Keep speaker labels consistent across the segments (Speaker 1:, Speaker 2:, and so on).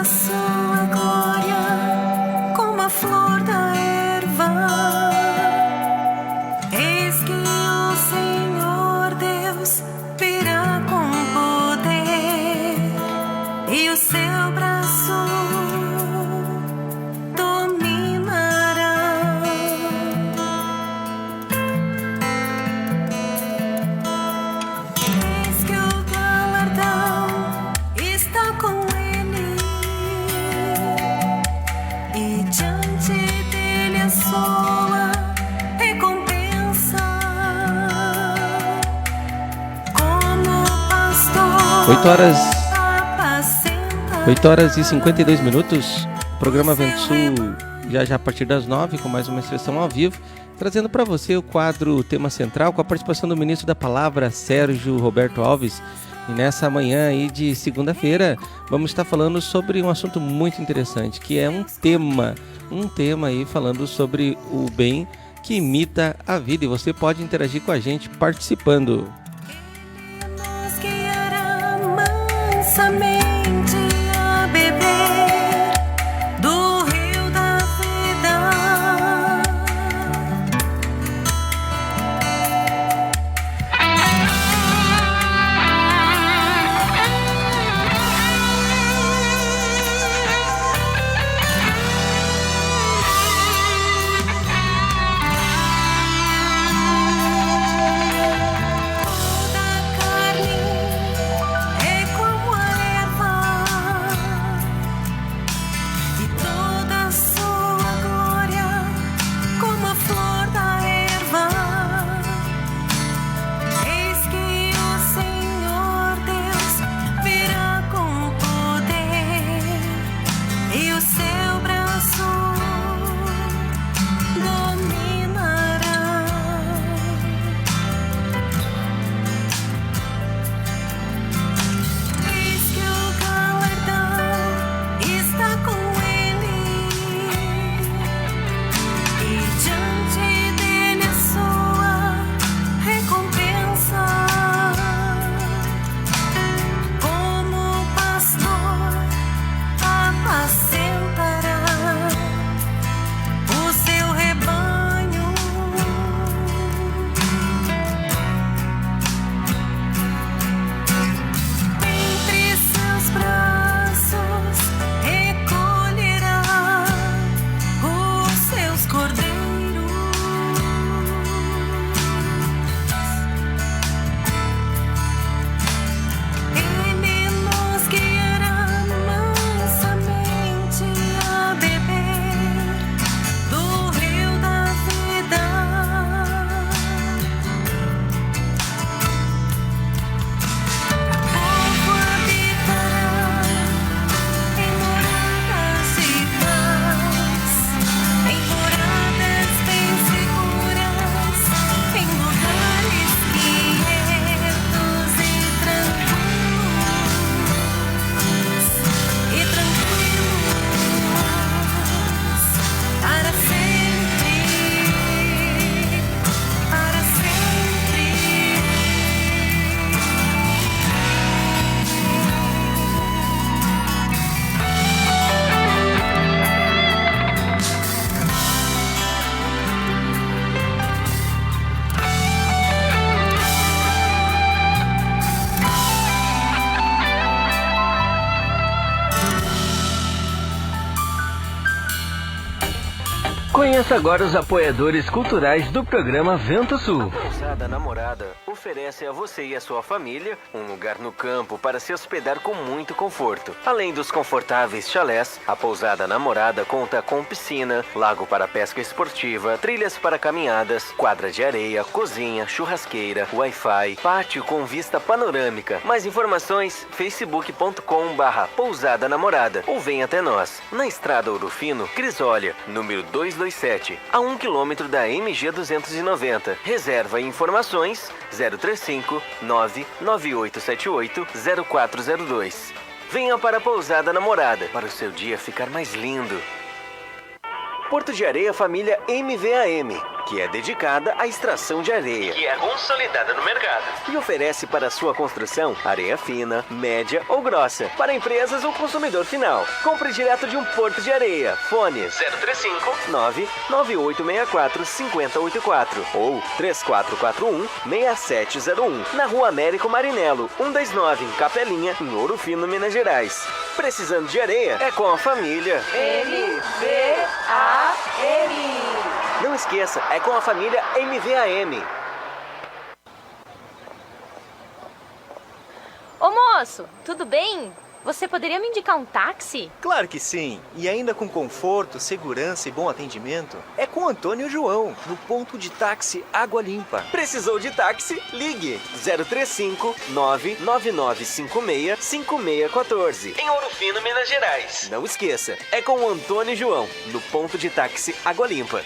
Speaker 1: sua glória como a flor da erva. Eis que o Senhor Deus virá com poder e o seu braço dominará. Eis que o galardão está com ele e diante dele a sua recompensa. Como pastor
Speaker 2: 8 horas e 52 minutos. Programa Vento Sul já a partir das 9 com mais uma expressão ao vivo, trazendo para você o quadro Tema Central com a participação do ministro da Palavra, Sérgio Roberto Alves. E nessa manhã aí de segunda-feira vamos estar falando sobre um assunto muito interessante, que é um tema aí falando sobre o bem que imita a vida. E você pode interagir com a gente participando.
Speaker 1: Ele nos guiará mansamente a beber do rio da vida.
Speaker 3: 'Conheça agora os apoiadores culturais do programa Vento Sul.
Speaker 4: A Pousada Namorada oferece a você e a sua família um lugar no campo para se hospedar com muito conforto. Além dos confortáveis chalés, a Pousada Namorada conta com piscina, lago para pesca esportiva, trilhas para caminhadas, quadra de areia, cozinha, churrasqueira, Wi-Fi, pátio com vista panorâmica. Mais informações, facebook.com/Pousada Namorada ou vem até nós, na Estrada Ouro Fino, Crisólia, número 227, a 1 km da MG 290. Reserva e informações 035 99878 0402. Venha para a Pousada Namorada para o seu dia ficar mais lindo. Porto de Areia Família MVAM. que é dedicada à extração de areia, que é consolidada no mercado, e oferece para sua construção areia fina, média ou grossa, para empresas ou consumidor final. Compre direto de um porto de areia. Fone 035 99864 5084 ou 3441 6701, na Rua Américo Marinello, 129, em Capelinha, em Ouro Fino, Minas Gerais. Precisando de areia? É com a família
Speaker 1: MVAM.
Speaker 4: Não esqueça, é com a família MVAM.
Speaker 5: Ô moço, tudo bem? Você poderia me indicar um táxi?
Speaker 6: Claro que sim. E ainda com conforto, segurança e bom atendimento. É com Antônio João, no ponto de táxi Água Limpa.
Speaker 4: Precisou de táxi? Ligue 035 99956 5614. Em Ouro Fino, Minas Gerais. Não esqueça, é com o Antônio João, no ponto de táxi Água Limpa.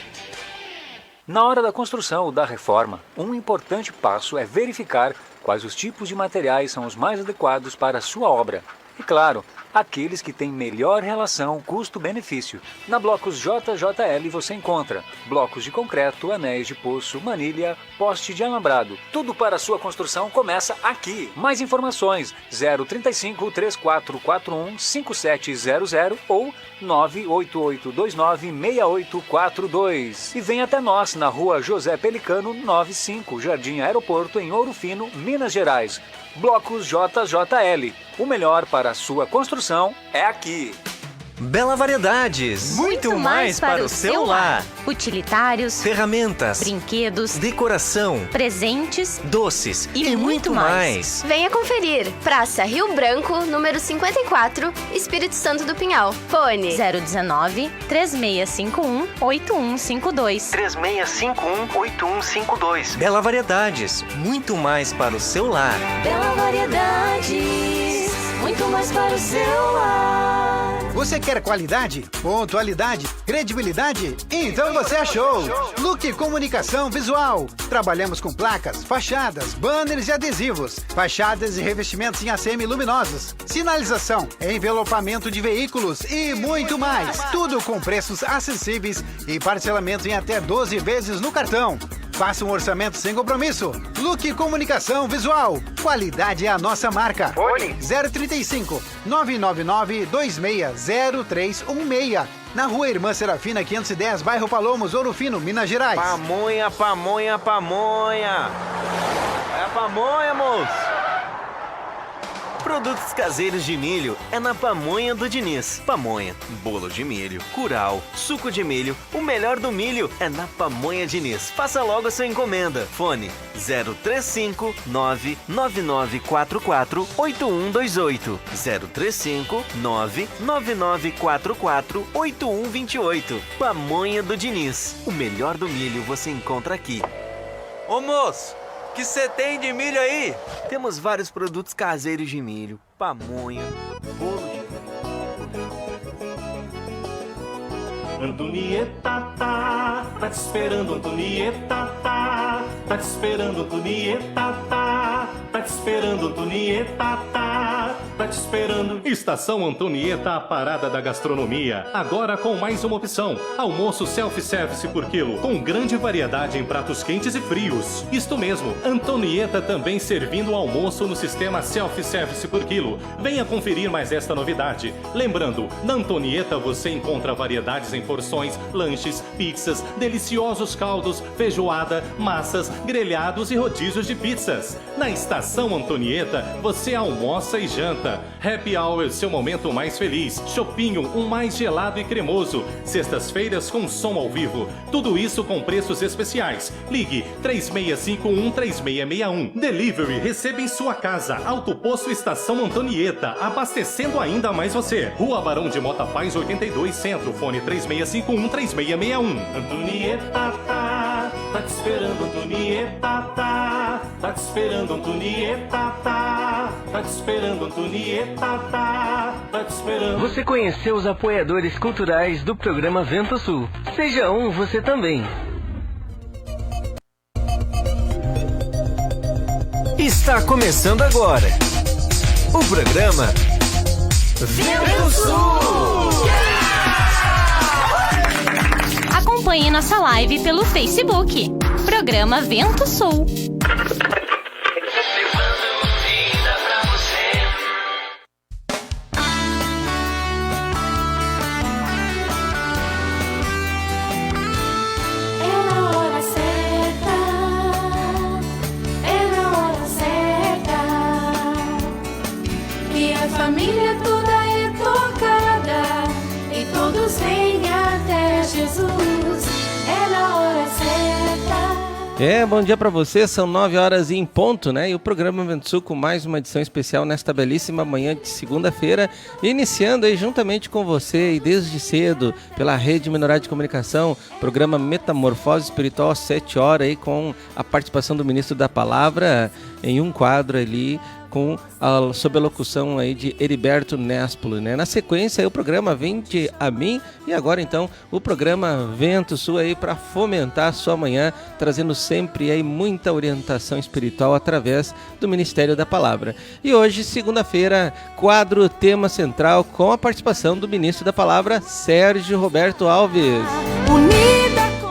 Speaker 7: Na hora da construção ou da reforma, um importante passo é verificar quais os tipos de materiais são os mais adequados para a sua obra. E claro, aqueles que têm melhor relação custo-benefício. Na Blocos JJL você encontra blocos de concreto, anéis de poço, manilha, poste de alambrado. Tudo para a sua construção começa aqui. Mais informações 035 3441 5700 ou 988296842. E vem até nós na Rua José Pelicano 95, Jardim Aeroporto, em Ouro Fino, Minas Gerais. Blocos JJL. O melhor para a sua construção é aqui.
Speaker 8: Bela Variedades. Muito mais para o seu lar.
Speaker 5: Utilitários,
Speaker 8: Ferramentas,
Speaker 5: brinquedos,
Speaker 8: decoração,
Speaker 5: presentes
Speaker 8: doces e muito mais.
Speaker 9: Venha conferir. Praça Rio Branco, número 54, Espírito Santo do Pinhal. Fone
Speaker 5: 019 3651 8152.
Speaker 8: 3651 8152. Bela Variedades. Muito mais para o seu lar.
Speaker 1: Bela Variedades, muito mais para o seu lar.
Speaker 10: Você quer qualidade, pontualidade, credibilidade? Então você achou! Look Comunicação Visual. Trabalhamos com placas, fachadas, banners e adesivos, fachadas e revestimentos em ACM luminosos, sinalização, envelopamento de veículos e muito mais. Tudo com preços acessíveis e parcelamento em até 12 vezes no cartão. Faça um orçamento sem compromisso. Look Comunicação Visual. Qualidade é a nossa marca.
Speaker 6: Fone
Speaker 10: 035 999 260316. Na Rua Irmã Serafina 510, bairro Palomos, Ouro Fino, Minas Gerais.
Speaker 3: Pamonha, pamonha, pamonha. É a pamonha, moço.
Speaker 4: Produtos caseiros de milho é na Pamonha do Diniz. Pamonha, bolo de milho, curau, suco de milho. O melhor do milho é na Pamonha Diniz. Faça logo a sua encomenda. Fone 035 99944 8128. 035 99944 8128. Pamonha do Diniz. O melhor do milho você encontra aqui.
Speaker 6: Ô moço, que você tem de milho aí?
Speaker 4: Temos vários produtos caseiros de milho, pamonha, bolo de milho.
Speaker 11: Antonieta tá te esperando, Antonieta tá te esperando, Antonieta tá te esperando, Antonieta tá te esperando. Estação Antonieta, a parada da gastronomia. Agora com mais uma opção: almoço self-service por quilo, com grande variedade em pratos quentes e frios. Isto mesmo, Antonieta também servindo o almoço no sistema self-service por quilo. Venha conferir mais esta novidade. Lembrando, na Antonieta você encontra variedades em porções, lanches, pizzas, deliciosos caldos, feijoada, massas, grelhados e rodízios de pizzas. Na Estação Antonieta, você almoça e janta. Happy Hour, seu momento mais feliz. Chopinho, um mais gelado e cremoso. Sextas-feiras com som ao vivo. Tudo isso com preços especiais. Ligue 3651-3661. Delivery, receba em sua casa. Alto Posto Estação Antonieta, abastecendo ainda mais você. Rua Barão de Mota Paz, 82, Centro. Fone 3651-3661. Antonieta tá te esperando, Antonieta tá te esperando, Antonieta tá te esperando, Antonieta tá te esperando.
Speaker 3: Você conheceu os apoiadores culturais do programa Vento Sul? Seja um você também.
Speaker 8: Está começando agora o programa Vento Sul.
Speaker 5: Acompanhe acompanhe nossa live pelo Facebook. Programa Vento Sul.
Speaker 1: Família toda é tocada e todos vêm até Jesus. É na hora certa.
Speaker 2: Bom dia pra você, são 9 horas em ponto, né? E o programa Vento Sul com mais uma edição especial nesta belíssima manhã de segunda-feira, iniciando aí juntamente com você e desde cedo pela Rede Menorá de Comunicação, programa Metamorfose Espiritual às 7 horas aí com a participação do Ministro da Palavra em um quadro ali sob a locução aí de Heriberto Nespolo, né? Na sequência aí o programa Vende a Mim e agora então o programa Vento Sul aí para fomentar a sua manhã, trazendo sempre aí muita orientação espiritual através do Ministério da Palavra. E hoje, segunda-feira, quadro Tema Central com a participação do Ministro da Palavra, Sérgio Roberto Alves.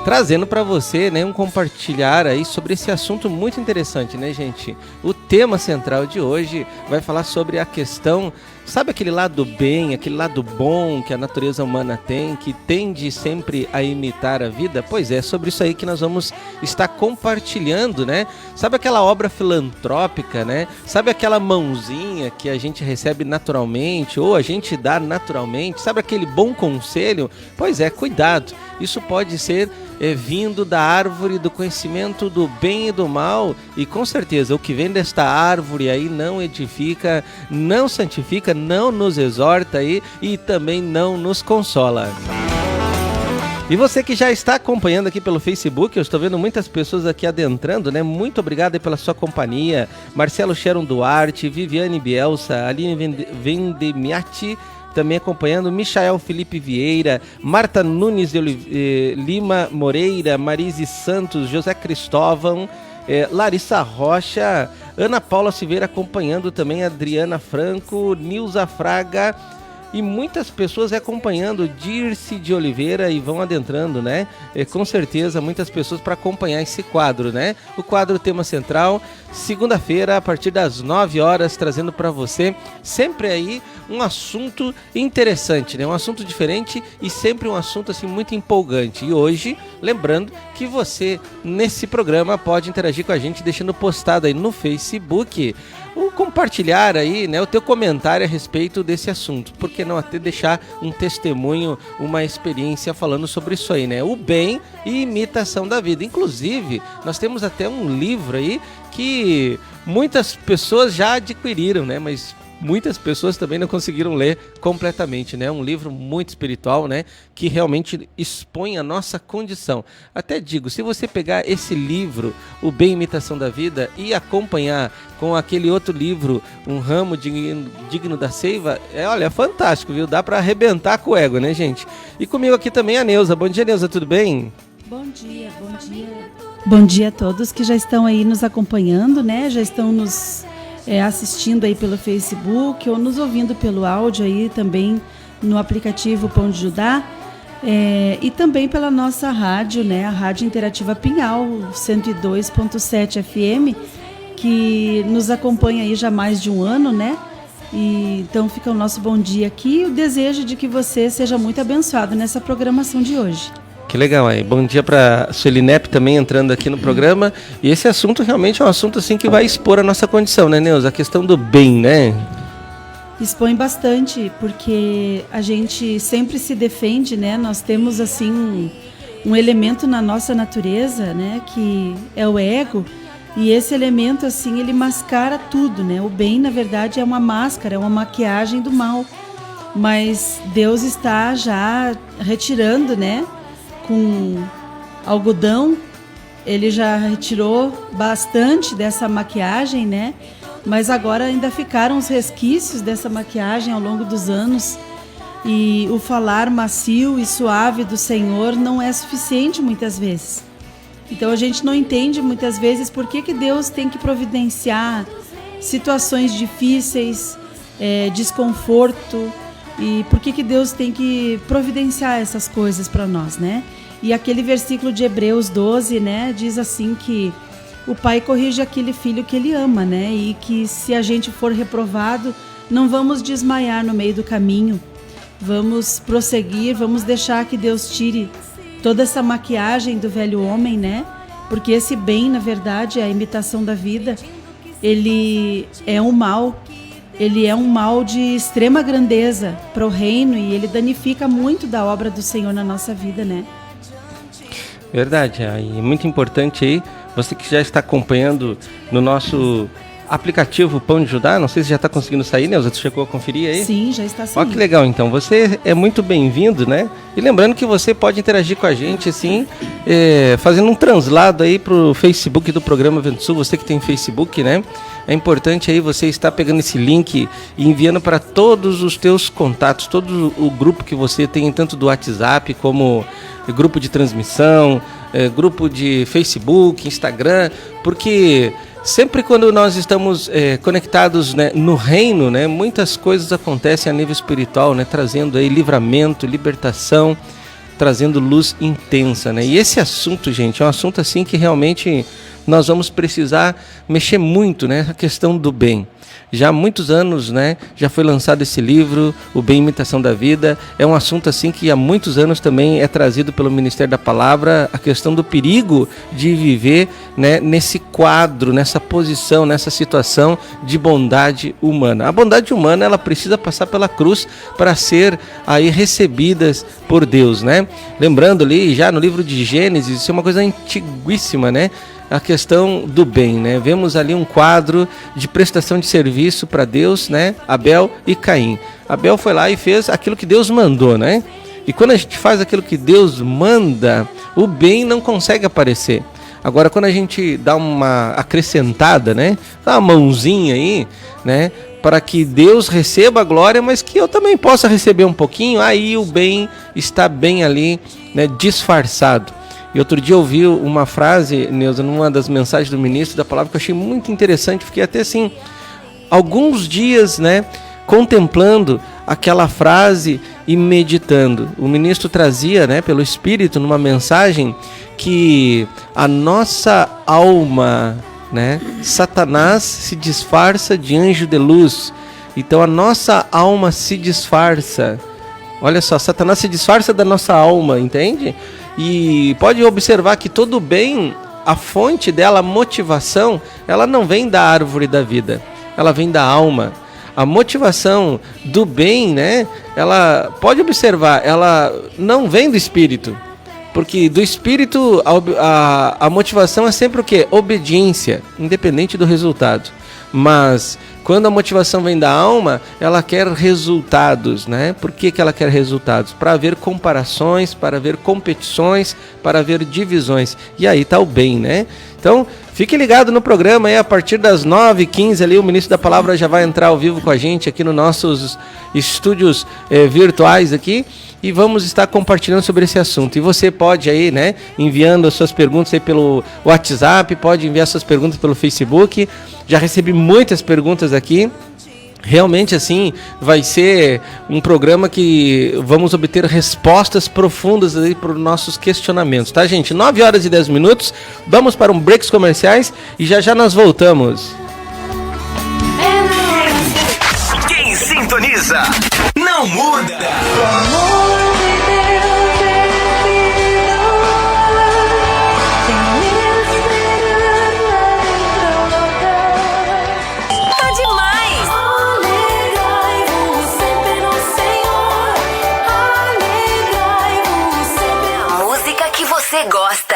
Speaker 2: Trazendo para você, né, um compartilhar aí sobre esse assunto muito interessante, né, gente? O tema central de hoje vai falar sobre a questão, sabe aquele lado bem, aquele lado bom que a natureza humana tem, que tende sempre a imitar a vida? Pois é, sobre isso aí que nós vamos estar compartilhando, né? Sabe aquela obra filantrópica, né? Sabe aquela mãozinha que a gente recebe naturalmente ou a gente dá naturalmente? Sabe aquele bom conselho? Pois é, cuidado, isso pode ser vindo da árvore do conhecimento do bem e do mal, e com certeza o que vem desta árvore aí não edifica, não santifica, não nos exorta aí e também não nos consola. E você que já está acompanhando aqui pelo Facebook, eu estou vendo muitas pessoas aqui adentrando, né? Muito obrigado aí pela sua companhia. Marcelo Sharon Duarte, Viviane Bielsa, Aline Vendemiati, também acompanhando, Michael Felipe Vieira, Marta Nunes de Lima Moreira, Marise Santos, José Cristóvão, Larissa Rocha, Ana Paula Silveira acompanhando também, Adriana Franco, Nilza Fraga e muitas pessoas acompanhando, Dirce de Oliveira, e vão adentrando, né? Com certeza, muitas pessoas para acompanhar esse quadro, né? O quadro Tema Central, segunda-feira, a partir das 9 horas, trazendo para você sempre aí um assunto interessante, né? Um assunto diferente e sempre um assunto assim muito empolgante. E hoje, lembrando que você, nesse programa, pode interagir com a gente deixando postado aí no Facebook o compartilhar aí, né, o teu comentário a respeito desse assunto. Por que não até deixar um testemunho, uma experiência falando sobre isso aí, né? O bem e imitação da vida. Inclusive, nós temos até um livro aí que muitas pessoas já adquiriram, né? Mas muitas pessoas também não conseguiram ler completamente, né? Um livro muito espiritual, né? Que realmente expõe a nossa condição. Até digo, se você pegar esse livro, O Bem e Imitação da Vida, e acompanhar com aquele outro livro, Um Ramo Digno da Seiva, olha, é fantástico, viu? Dá para arrebentar com o ego, né, gente? E comigo aqui também a Neuza. Bom dia, Neuza, tudo bem?
Speaker 12: Bom dia, bom dia. Bom dia a todos que já estão aí nos acompanhando, né? Já estão nos assistindo aí pelo Facebook ou nos ouvindo pelo áudio aí também no aplicativo Pão de Judá, e também pela nossa rádio, né, a Rádio Interativa Pinhal 102.7 FM, que nos acompanha aí já há mais de um ano, né? E então fica o nosso bom dia aqui e o desejo de que você seja muito abençoado nessa programação de hoje.
Speaker 2: Que legal aí. Bom dia para Sueli Nepp também entrando aqui no programa. E esse assunto realmente é um assunto assim que vai expor a nossa condição, né, Neuza? A questão do bem, né?
Speaker 12: Expõe bastante, porque a gente sempre se defende, né? Nós temos assim um elemento na nossa natureza, né, que é o ego, e esse elemento assim, ele mascara tudo, né? O bem, na verdade, é uma máscara, é uma maquiagem do mal. Mas Deus está já retirando, né? Com algodão, ele já retirou bastante dessa maquiagem, né? Mas agora ainda ficaram os resquícios dessa maquiagem ao longo dos anos. E o falar macio e suave do Senhor não é suficiente muitas vezes. Então a gente não entende muitas vezes por que Deus tem que providenciar situações difíceis, desconforto, e por que Deus tem que providenciar essas coisas para nós, né? E aquele versículo de Hebreus 12, né, diz assim que o pai corrige aquele filho que ele ama, né? E que se a gente for reprovado, não vamos desmaiar no meio do caminho. Vamos prosseguir, vamos deixar que Deus tire toda essa maquiagem do velho homem, né? Porque esse bem, na verdade, a imitação da vida, ele é um mal. Ele é um mal de extrema grandeza para o reino e ele danifica muito da obra do Senhor na nossa vida, né?
Speaker 2: Verdade, e muito importante aí, você que já está acompanhando no nosso aplicativo Pão de Judá, não sei se já está conseguindo sair, né? Você chegou a conferir aí?
Speaker 12: Sim, já está saindo.
Speaker 2: Olha que legal, então, você é muito bem-vindo, né? E lembrando que você pode interagir com a gente, assim, fazendo um translado aí pro Facebook do programa Vento Sul, você que tem Facebook, né? É importante aí você estar pegando esse link e enviando para todos os teus contatos, todo o grupo que você tem, tanto do WhatsApp como grupo de transmissão, grupo de Facebook, Instagram, porque sempre quando nós estamos conectados, né, no reino, né, muitas coisas acontecem a nível espiritual, né, trazendo aí livramento, libertação, trazendo luz intensa, né? E esse assunto, gente, é um assunto assim que realmente nós vamos precisar mexer muito, né? A questão do bem. Já há muitos anos, né, já foi lançado esse livro, O Bem Imitação da Vida. É um assunto assim que há muitos anos também é trazido pelo Ministério da Palavra, a questão do perigo de viver, né, nesse quadro, nessa posição, nessa situação de bondade humana. A bondade humana, ela precisa passar pela cruz para ser aí recebidas por Deus, né? Lembrando ali, já no livro de Gênesis, isso é uma coisa antiguíssima, né? A questão do bem, né? Vemos ali um quadro de prestação de serviço para Deus, né? Abel e Caim. Abel foi lá e fez aquilo que Deus mandou, né? E quando a gente faz aquilo que Deus manda, o bem não consegue aparecer. Agora, quando a gente dá uma acrescentada, né? Dá uma mãozinha aí, né? Para que Deus receba a glória, mas que eu também possa receber um pouquinho, aí o bem está bem ali, né? Disfarçado. E outro dia eu ouvi uma frase, Neuza, numa das mensagens do ministro da palavra, que eu achei muito interessante. Fiquei até assim, alguns dias, né, contemplando aquela frase e meditando. O ministro trazia, né, pelo Espírito, numa mensagem, que a nossa alma, né, Satanás se disfarça de anjo de luz. Então a nossa alma se disfarça. Olha só, Satanás se disfarça da nossa alma, entende? E pode observar que todo bem, a fonte dela, a motivação, ela não vem da árvore da vida, ela vem da alma. A motivação do bem, né? Ela pode observar, ela não vem do espírito, porque do espírito a motivação é sempre o quê? Obediência, independente do resultado. Mas quando a motivação vem da alma, ela quer resultados, né? Por que ela quer resultados? Para haver comparações, para haver competições, para haver divisões. E aí está o bem, né? Então, fique ligado no programa aí, a partir das 9h15 ali, o Ministro da Palavra já vai entrar ao vivo com a gente aqui nos nossos estúdios virtuais aqui. E vamos estar compartilhando sobre esse assunto. E você pode aí, né, enviando as suas perguntas aí pelo WhatsApp, pode enviar suas perguntas pelo Facebook. Já recebi muitas perguntas aqui. Realmente, assim, vai ser um programa que vamos obter respostas profundas aí para os nossos questionamentos, tá, gente? 9h10, vamos para um breaks comerciais e já nós voltamos.
Speaker 13: Quem sintoniza não muda.
Speaker 14: Você gosta.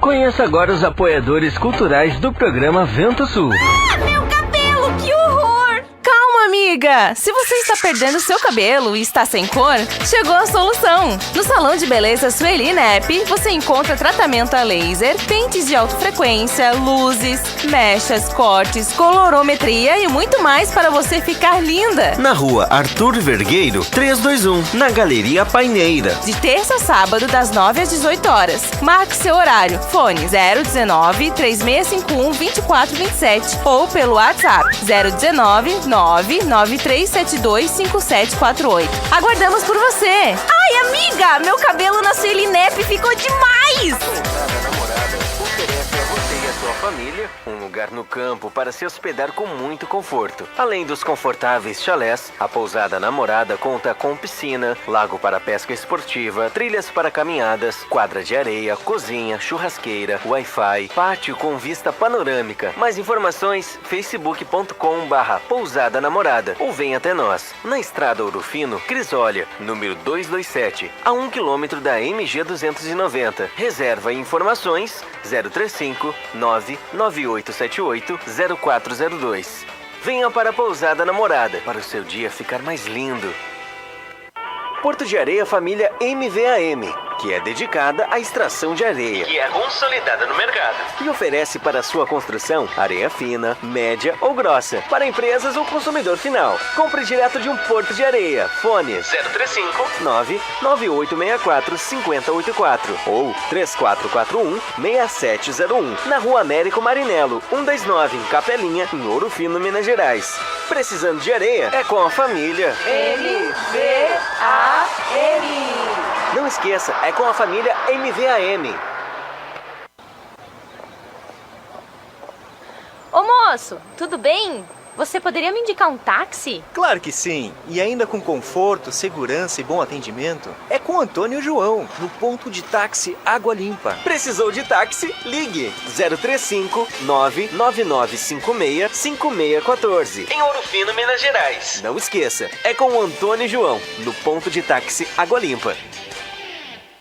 Speaker 3: Conheça agora os apoiadores culturais do programa Vento Sul.
Speaker 14: Ah, meu cabelo, que horror! Calma,
Speaker 15: amiga! Se você está perdendo seu cabelo e está sem cor, chegou a solução! No Salão de Beleza Sueli Nep, você encontra tratamento a laser, pentes de alta frequência, luzes, mechas, cortes, colorometria e muito mais para você ficar linda!
Speaker 13: Na rua Arthur Vergueiro, 321, na Galeria Paineira.
Speaker 15: De terça a sábado, das 9 às 18 horas. Marque seu horário. Fone 019-3651-2427 ou pelo WhatsApp 019-993725748. Aguardamos por você! Ai, amiga! Meu cabelo na Sueli Nep ficou demais!
Speaker 4: Oferece a você e a sua família um lugar no campo para se hospedar com muito conforto. Além dos confortáveis chalés, a pousada Namorada conta com piscina, lago para pesca esportiva, trilhas para caminhadas, quadra de areia, cozinha, churrasqueira, Wi-Fi, pátio com vista panorâmica. Mais informações, facebook.com/Pousada Namorada ou vem até nós. Na Estrada Ouro Fino, Crisólia, número 227, a 1 km da MG 290. Reserva e informações 035 99878 0402. Venha para a Pousada Namorada para o seu dia ficar mais lindo. Porto de Areia Família MVAM, que é dedicada à extração de areia, que é consolidada no mercado e oferece para sua construção areia fina, média ou grossa, para empresas ou consumidor final. Compre direto de um Porto de Areia. Fone 035 99864 5084 ou 3441 6701, na Rua Américo Marinello, 129, em Capelinha, em Ouro Fino, Minas Gerais. Precisando de areia? É com a família MVAM. Não esqueça, é com a família MVAM.
Speaker 5: Ô moço, tudo bem? Você poderia me indicar um táxi?
Speaker 6: Claro que sim. E ainda com conforto, segurança e bom atendimento. É com Antônio e João, no ponto de táxi Água Limpa.
Speaker 4: Precisou de táxi? Ligue 035 99956 5614. Em Ouro Fino, Minas Gerais. Não esqueça, é com o Antônio e João, no ponto de táxi Água Limpa.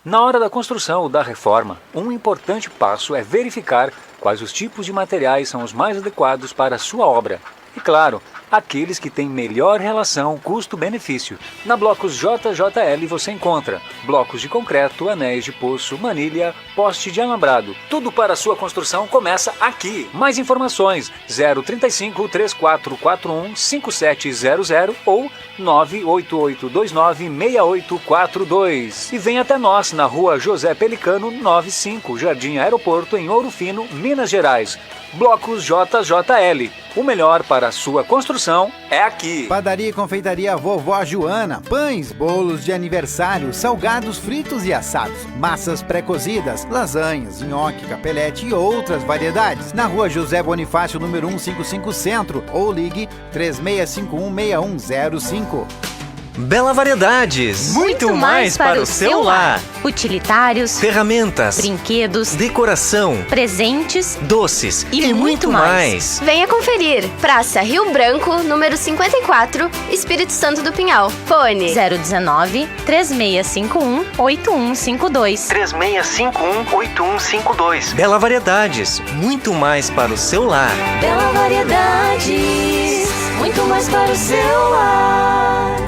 Speaker 7: Na hora da construção ou da reforma, um importante passo é verificar quais os tipos de materiais são os mais adequados para a sua obra. E claro, aqueles que têm melhor relação custo-benefício. Na Blocos JJL você encontra blocos de concreto, anéis de poço, manilha, poste de alambrado. Tudo para a sua construção começa aqui. Mais informações 035 3441 5700 ou 98829 6842. E vem até nós na Rua José Pelicano 95, Jardim Aeroporto, em Ouro Fino, Minas Gerais. Blocos JJL. O melhor para a sua construção é aqui.
Speaker 10: Padaria e confeitaria Vovó Joana. Pães, bolos de aniversário, salgados fritos e assados, massas pré-cozidas, lasanhas, nhoque, capelete e outras variedades. Na Rua José Bonifácio, número 155 Centro, ou ligue 3651-6105.
Speaker 8: Bela Variedades. Muito mais para o seu lar.
Speaker 5: Utilitários,
Speaker 8: Ferramentas,
Speaker 5: brinquedos,
Speaker 8: decoração,
Speaker 5: presentes,
Speaker 8: doces e muito mais.
Speaker 9: Venha conferir. Praça Rio Branco, número 54, Espírito Santo do Pinhal. Fone
Speaker 5: 019-3651-8152.
Speaker 8: 3651-8152. Bela Variedades. Muito mais para o seu lar.
Speaker 1: Bela Variedades, muito mais para o seu lar.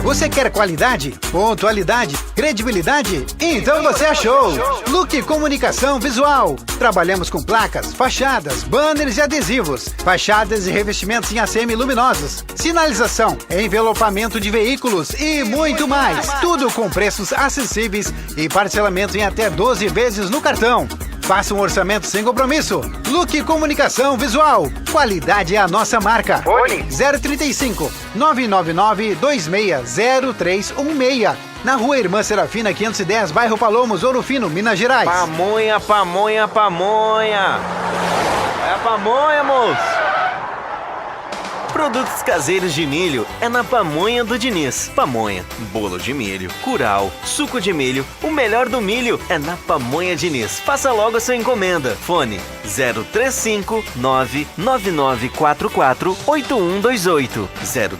Speaker 10: Você quer qualidade, pontualidade, credibilidade? Então você achou! Look Comunicação Visual. Trabalhamos com placas, fachadas, banners e adesivos, fachadas e revestimentos em ACM luminosos, sinalização, envelopamento de veículos e muito mais. Tudo com preços acessíveis e parcelamento em até 12 vezes no cartão. Faça um orçamento sem compromisso. Look Comunicação Visual. Qualidade é a nossa marca.
Speaker 6: Fone
Speaker 10: 035 999 260316. Na Rua Irmã Serafina 510, bairro Palomos, Ouro Fino, Minas Gerais.
Speaker 3: Pamonha, pamonha, pamonha. É a pamonha, moço.
Speaker 4: Produtos caseiros de milho é na Pamonha do Diniz. Pamonha, bolo de milho, curau, suco de milho. O melhor do milho é na Pamonha Diniz. Faça logo a sua encomenda. Fone 035 99944 8128.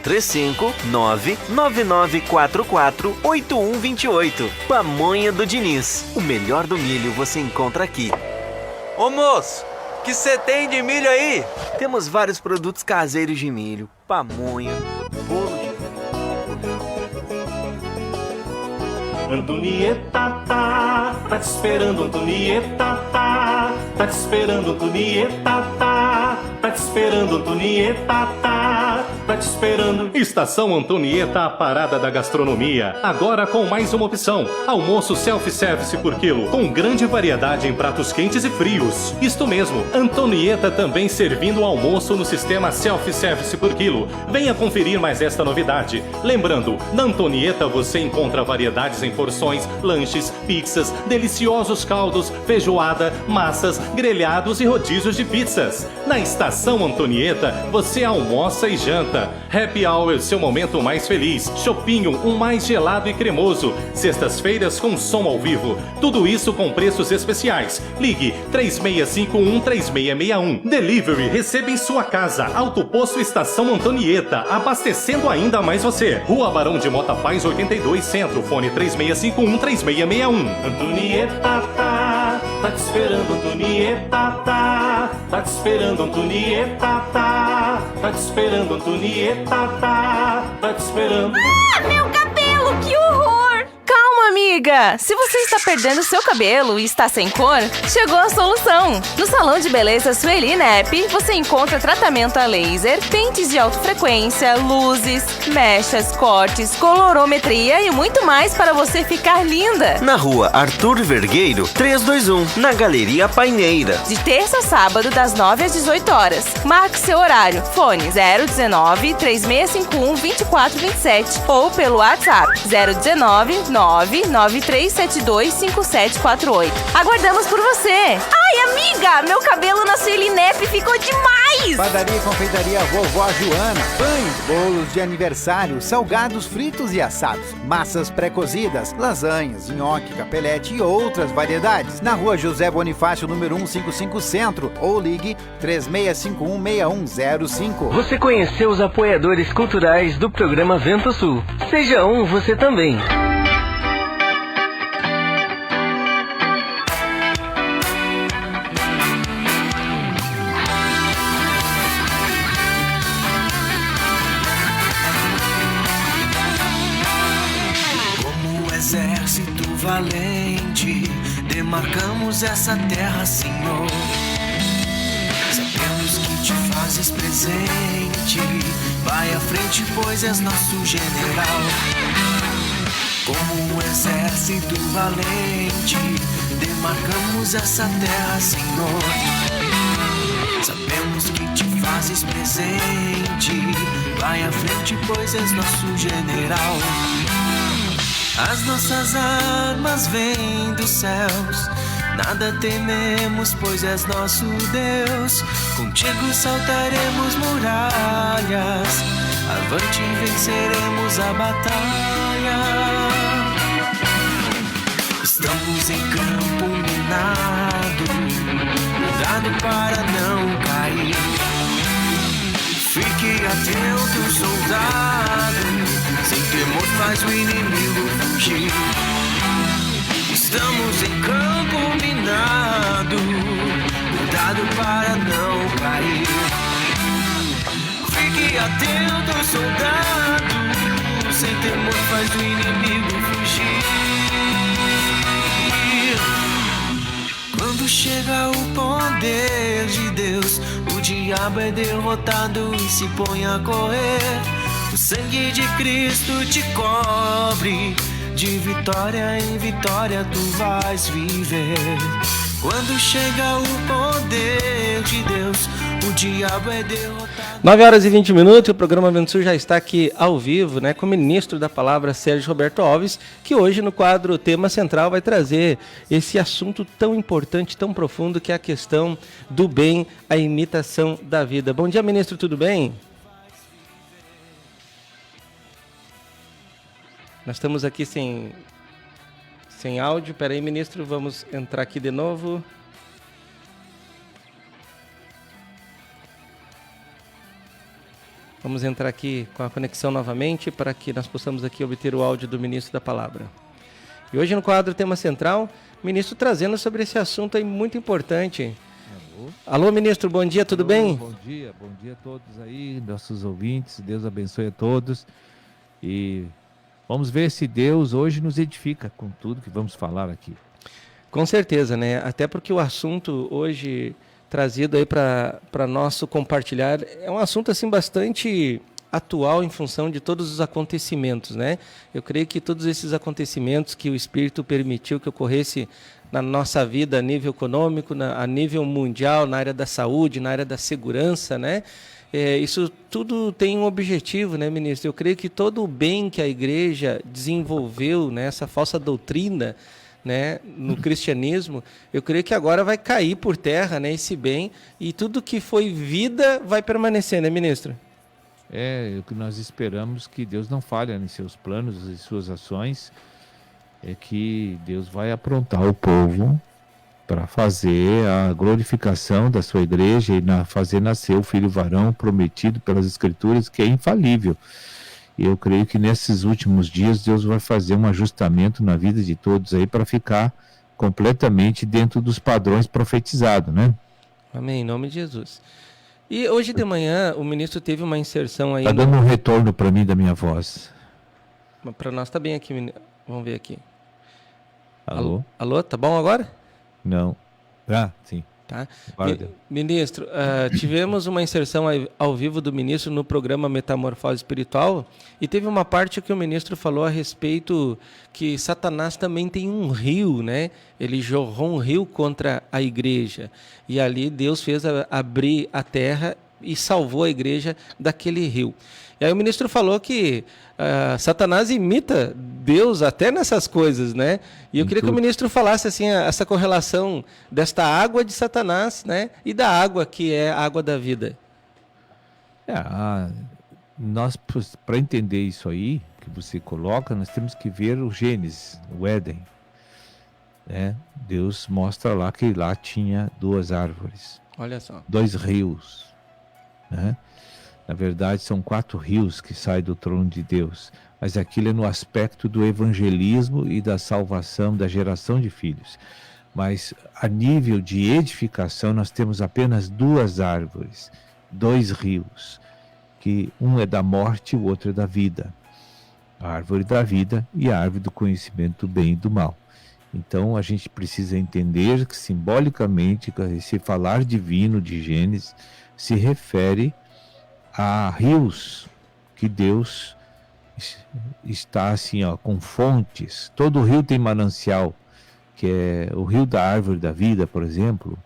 Speaker 4: 035 99944 8128. Pamonha do Diniz. O melhor do milho você encontra aqui.
Speaker 3: Ô moço, que você tem de milho aí?
Speaker 4: Temos vários produtos caseiros de milho, pamonha, bolo
Speaker 11: Antonieta tá te esperando, Antonieta tá te esperando, Antonieta tá te esperando, Antonieta tá te esperando. Estação Antonieta, a parada da gastronomia. Agora com mais uma opção: almoço self-service por quilo, com grande variedade em pratos quentes e frios. Isto mesmo, Antonieta também servindo o almoço no sistema self-service por quilo. Venha conferir mais esta novidade. Lembrando, na Antonieta você encontra variedades em porções, lanches, pizzas, deliciosos caldos, feijoada, massas, grelhados e rodízios de pizzas. Na Estação Antonieta você almoça e janta. Happy Hour, seu momento mais feliz. Chopinho, um mais gelado e cremoso. Sextas-feiras com som ao vivo. Tudo isso com preços especiais. Ligue 3651-3661. Delivery, receba em sua casa. Autoposto Estação Antonieta, abastecendo ainda mais você. Rua Barão de Mota Paz, 82, Centro. Fone 3651-3661. Antonieta tá te esperando, Antonieta tá te esperando, Antonieta tá te esperando, Antonieta tá te esperando.
Speaker 15: Ah, meu cabelo, que horror! Calma, amiga! Se você está perdendo seu cabelo e está sem cor, chegou a solução! No Salão de Beleza Sueli Nep, você encontra tratamento a laser, pentes de alta frequência, luzes, mechas, cortes, colorometria e muito mais para você ficar linda!
Speaker 13: Na rua Arthur Vergueiro, 321, na Galeria Paineira.
Speaker 15: De terça a sábado, das 9 às 18 horas. Marque seu horário. Fone 019-3651-2427 ou pelo WhatsApp 019-993725748. Aguardamos por você! Ai, amiga! Meu cabelo na Sueli Nep ficou demais!
Speaker 10: Padaria e confeitaria Vovó Joana. Pães, bolos de aniversário, salgados fritos e assados, massas pré-cozidas, lasanhas, nhoque, capelete e outras variedades. Na rua José Bonifácio, número 155 Centro, ou ligue 3651-6105.
Speaker 3: Você conheceu os apoiadores culturais do programa Vento Sul. Seja um você também.
Speaker 1: Exército valente, demarcamos essa terra, Senhor. Sabemos que te fazes presente. Vai à frente, pois és nosso general. Como um exército valente, demarcamos essa terra, Senhor. Sabemos que te fazes presente. Vai à frente, pois és nosso general. As nossas armas vêm dos céus, nada tememos, pois és nosso Deus. Contigo saltaremos muralhas, avante venceremos a batalha. Estamos em campo minado, cuidado para não cair. Fique atento, soldado, sem temor faz o inimigo fugir. Estamos em campo minado, cuidado para não cair. Fique atento, soldado, sem temor faz o inimigo fugir. Quando chega o poder de Deus, o diabo é derrotado e se põe a correr. O sangue de Cristo te cobre, de vitória em vitória tu vais viver. Quando chega o poder de Deus, o diabo é derrotado.
Speaker 2: 9 horas e 20 minutos, o programa Vento Sul já está aqui ao vivo, né, com o ministro da Palavra, Sérgio Roberto Alves, que hoje no quadro Tema Central vai trazer esse assunto tão importante, tão profundo, que é a questão do bem, a imitação da vida. Bom dia, ministro, tudo bem? Nós estamos aqui sem áudio. Espera aí, ministro, vamos entrar aqui de novo. Vamos entrar aqui com a conexão novamente para que nós possamos aqui obter o áudio do ministro da Palavra. E hoje no quadro Tema Central, o ministro trazendo sobre esse assunto aí muito importante. Alô, ministro, bom dia, tudo bem?
Speaker 16: Bom dia a todos aí, nossos ouvintes, Deus abençoe a todos. E Vamos ver se Deus hoje nos edifica com tudo que vamos falar aqui.
Speaker 2: Com certeza, né? Até porque o assunto hoje trazido aí para nosso compartilhar é um assunto assim bastante atual em função de todos os acontecimentos, né? Eu creio que todos esses acontecimentos que o Espírito permitiu que ocorresse na nossa vida a nível econômico, a nível mundial, na área da saúde, na área da segurança, né? Isso tudo tem um objetivo, né, ministro? Eu creio que todo o bem que a igreja desenvolveu, né, essa falsa doutrina, né, no cristianismo, eu creio que agora vai cair por terra, né, esse bem, e tudo que foi vida vai permanecer, né, ministro?
Speaker 16: O que nós esperamos, que Deus não falha em seus planos e suas ações, é que Deus vai aprontar o povo para fazer a glorificação da sua igreja e fazer nascer o filho varão prometido pelas Escrituras, que é infalível. E eu creio que nesses últimos dias Deus vai fazer um ajustamento na vida de todos aí para ficar completamente dentro dos padrões profetizados, né?
Speaker 2: Amém, em nome de Jesus. E hoje de manhã o ministro teve uma inserção aí...
Speaker 16: Está dando um retorno para mim da minha voz.
Speaker 2: Para nós está bem aqui, ministro. Vamos ver aqui.
Speaker 16: Alô?
Speaker 2: Alô, tá bom agora?
Speaker 16: Não. Sim.
Speaker 2: Tá. Ministro, tivemos uma inserção ao vivo do ministro no programa Metamorfose Espiritual e teve uma parte que o ministro falou a respeito que Satanás também tem um rio, né? Ele jorrou um rio contra a igreja e ali Deus fez abrir a terra e salvou a igreja daquele rio. E aí o ministro falou que Satanás imita Deus até nessas coisas, né? E eu queria que o ministro falasse assim essa correlação desta água de Satanás, né? E da água que é a água da vida.
Speaker 16: Nós, para entender isso aí que você coloca, nós temos que ver o Gênesis, o Éden. Né? Deus mostra lá que lá tinha 2 árvores.
Speaker 2: Olha só.
Speaker 16: 2 rios. Né? Na verdade, são 4 rios que saem do trono de Deus, mas aquilo é no aspecto do evangelismo e da salvação, da geração de filhos. Mas a nível de edificação, nós temos apenas 2 árvores, 2 rios, que um é da morte e o outro é da vida. A árvore da vida e a árvore do conhecimento do bem e do mal. Então, a gente precisa entender que, simbolicamente, esse falar divino de Gênesis se refere a rios que Deus está assim, com fontes. Todo rio tem manancial, que é o rio da árvore da vida, por exemplo.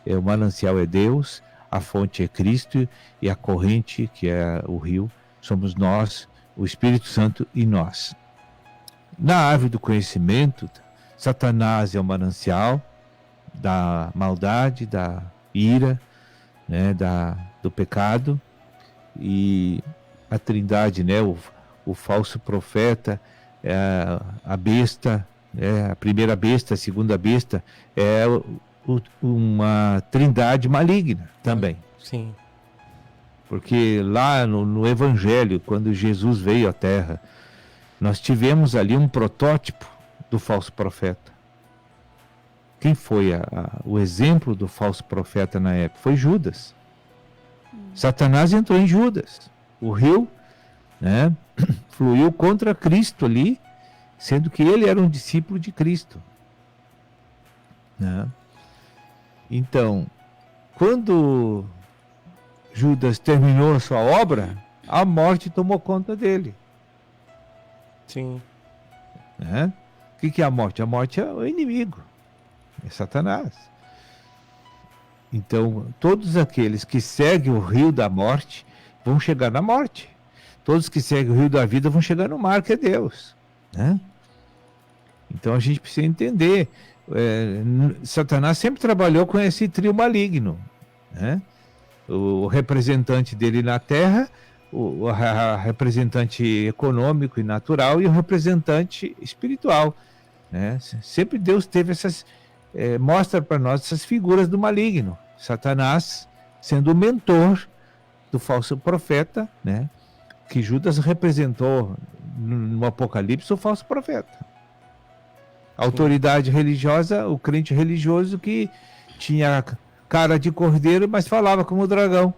Speaker 16: O manancial é Deus, a fonte é Cristo e a corrente, que é o rio, somos nós, o Espírito Santo e nós. Na árvore do conhecimento, Satanás é o manancial da maldade, da ira, né, do pecado. E a Trindade, né, o falso profeta, a besta, a primeira besta, a segunda besta, é uma trindade maligna também.
Speaker 2: Sim.
Speaker 16: Porque lá no Evangelho, quando Jesus veio à Terra, nós tivemos ali um protótipo do falso profeta. Quem foi o exemplo do falso profeta na época? Foi Judas. Satanás entrou em Judas. O rio, né, fluiu contra Cristo ali, sendo que ele era um discípulo de Cristo. Né? Então, quando Judas terminou a sua obra, a morte tomou conta dele.
Speaker 2: Sim.
Speaker 16: Né? O que é a morte? A morte é o inimigo, é Satanás. Então, todos aqueles que seguem o rio da morte vão chegar na morte. Todos que seguem o rio da vida vão chegar no mar, que é Deus. Né? Então, a gente precisa entender. Satanás sempre trabalhou com esse trio maligno. Né? O representante dele na terra, o representante econômico e natural e o representante espiritual. Né? Sempre Deus teve essas... mostra para nós essas figuras do maligno. Satanás sendo o mentor do falso profeta, né? Que Judas representou no Apocalipse o falso profeta. A autoridade religiosa, o crente religioso que tinha cara de cordeiro, mas falava como dragão.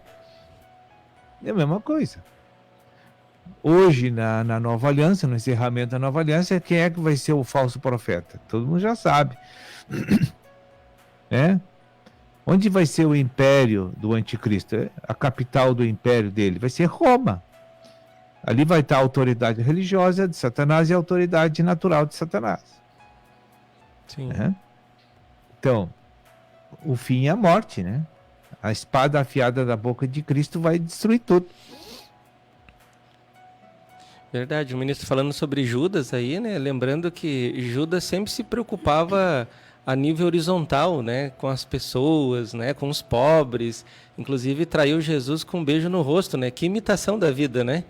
Speaker 16: É a mesma coisa. Hoje, na Nova Aliança, no encerramento da Nova Aliança, quem é que vai ser o falso profeta? Todo mundo já sabe. Onde vai ser o império do anticristo? A capital do império dele vai ser Roma. Ali vai estar a autoridade religiosa de Satanás e a autoridade natural de Satanás.
Speaker 2: Sim.
Speaker 16: Então, o fim é a morte, né? A espada afiada da boca de Cristo vai destruir tudo.
Speaker 2: Verdade, o ministro falando sobre Judas aí, né? Lembrando que Judas sempre se preocupava a nível horizontal, né? Com as pessoas, né? Com os pobres. Inclusive traiu Jesus com um beijo no rosto, né? Que imitação da vida, né?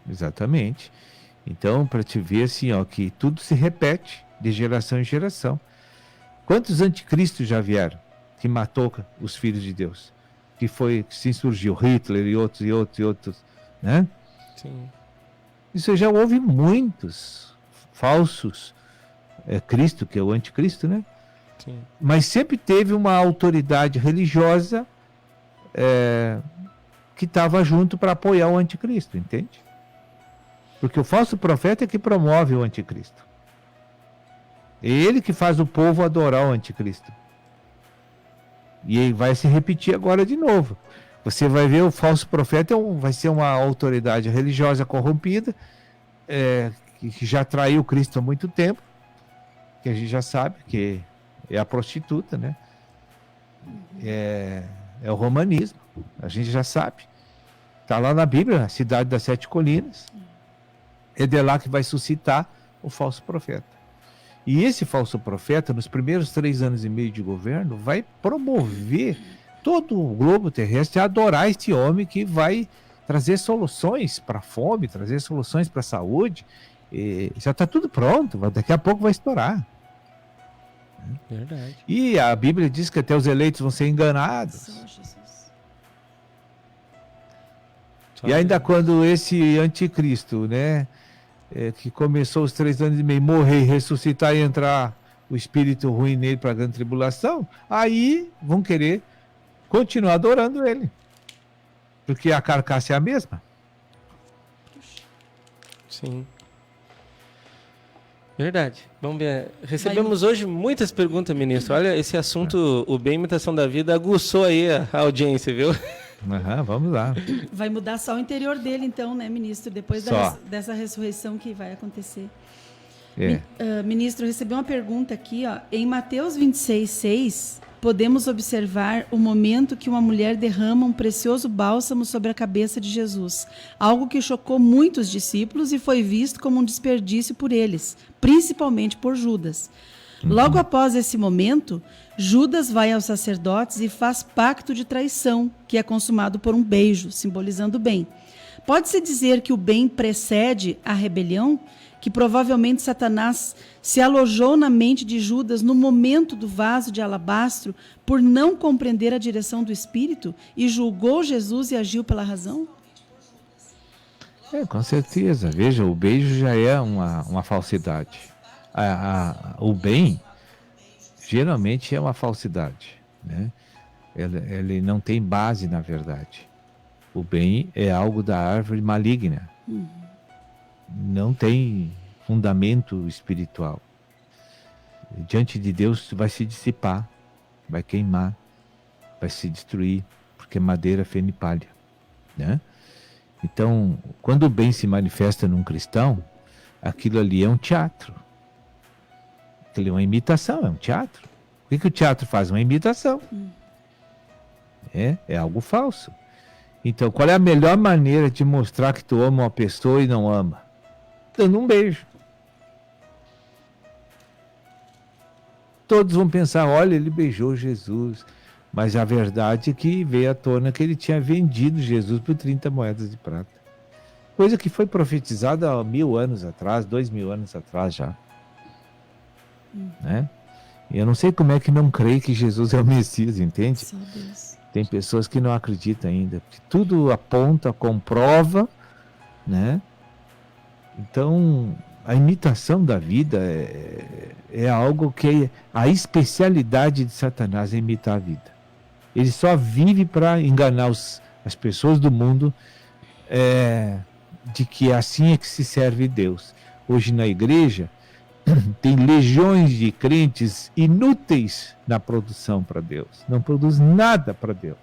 Speaker 16: Exatamente. Então, para te ver assim, ó, que tudo se repete de geração em geração. Quantos anticristos já vieram que matou os filhos de Deus? Que se insurgiu Hitler e outros, né?
Speaker 2: Sim.
Speaker 16: Isso já houve muitos falsos Cristo, que é o anticristo, né?
Speaker 2: Sim.
Speaker 16: Mas sempre teve uma autoridade religiosa que estava junto para apoiar o anticristo, entende? Porque o falso profeta é que promove o anticristo. É ele que faz o povo adorar o anticristo. E ele vai se repetir agora de novo. Você vai ver o falso profeta vai ser uma autoridade religiosa corrompida, que já traiu Cristo há muito tempo, que a gente já sabe que é a prostituta, né? É o romanismo, a gente já sabe. Está lá na Bíblia, a cidade das 7 colinas. É de lá que vai suscitar o falso profeta. E esse falso profeta, nos primeiros 3 anos e meio de governo, vai promover todo o globo terrestre a adorar este homem que vai trazer soluções para a fome, trazer soluções para a saúde. Já está tudo pronto, daqui a pouco vai estourar.
Speaker 2: Verdade.
Speaker 16: E a Bíblia diz que até os eleitos vão ser enganados. E ainda quando esse anticristo, né, que começou os 3 anos e meio, morrer, ressuscitar e entrar o espírito ruim nele para a grande tribulação, aí vão querer continuar adorando ele. Porque a carcaça é a mesma.
Speaker 2: Sim. Verdade. Vamos ver. Recebemos hoje muitas perguntas, ministro. Olha, esse assunto, o bem imitação da vida, aguçou aí a audiência, viu?
Speaker 16: Vamos lá.
Speaker 12: Vai mudar só o interior dele, então, né, ministro? Depois dessa ressurreição que vai acontecer. Ministro, recebi uma pergunta aqui, ó. Em Mateus 26:6, podemos observar o momento que uma mulher derrama um precioso bálsamo sobre a cabeça de Jesus, algo que chocou muitos discípulos e foi visto como um desperdício por eles, principalmente por Judas. Logo após esse momento, Judas vai aos sacerdotes e faz pacto de traição, que é consumado por um beijo, simbolizando o bem. Pode-se dizer que o bem precede a rebelião? Que provavelmente Satanás se alojou na mente de Judas no momento do vaso de alabastro por não compreender a direção do Espírito e julgou Jesus e agiu pela razão?
Speaker 16: Com certeza. Veja, o beijo já é uma falsidade. O bem geralmente é uma falsidade, né? Ele não tem base na verdade. O bem é algo da árvore maligna. Não tem fundamento espiritual. Diante de Deus vai se dissipar, vai queimar, vai se destruir, porque é madeira, feno e palha, né? Então, quando o bem se manifesta num cristão, aquilo ali é um teatro. Aquilo é uma imitação, é um teatro. O que o teatro faz? Uma imitação. É algo falso. Então, qual é a melhor maneira de mostrar que tu ama uma pessoa e não ama? Dando um beijo. Todos vão pensar, olha, ele beijou Jesus. Mas a verdade é que veio à tona que ele tinha vendido Jesus por 30 moedas de prata. Coisa que foi profetizada há 1000 anos atrás, 2000 anos atrás já. Né? E eu não sei como é que não creio que Jesus é o Messias, entende? Tem pessoas que não acreditam ainda. Porque tudo aponta, comprova, né? Então, a imitação da vida é algo que a especialidade de Satanás é imitar a vida. Ele só vive para enganar as pessoas do mundo de que assim é que se serve Deus. Hoje na igreja tem legiões de crentes inúteis na produção para Deus. Não produz nada para Deus.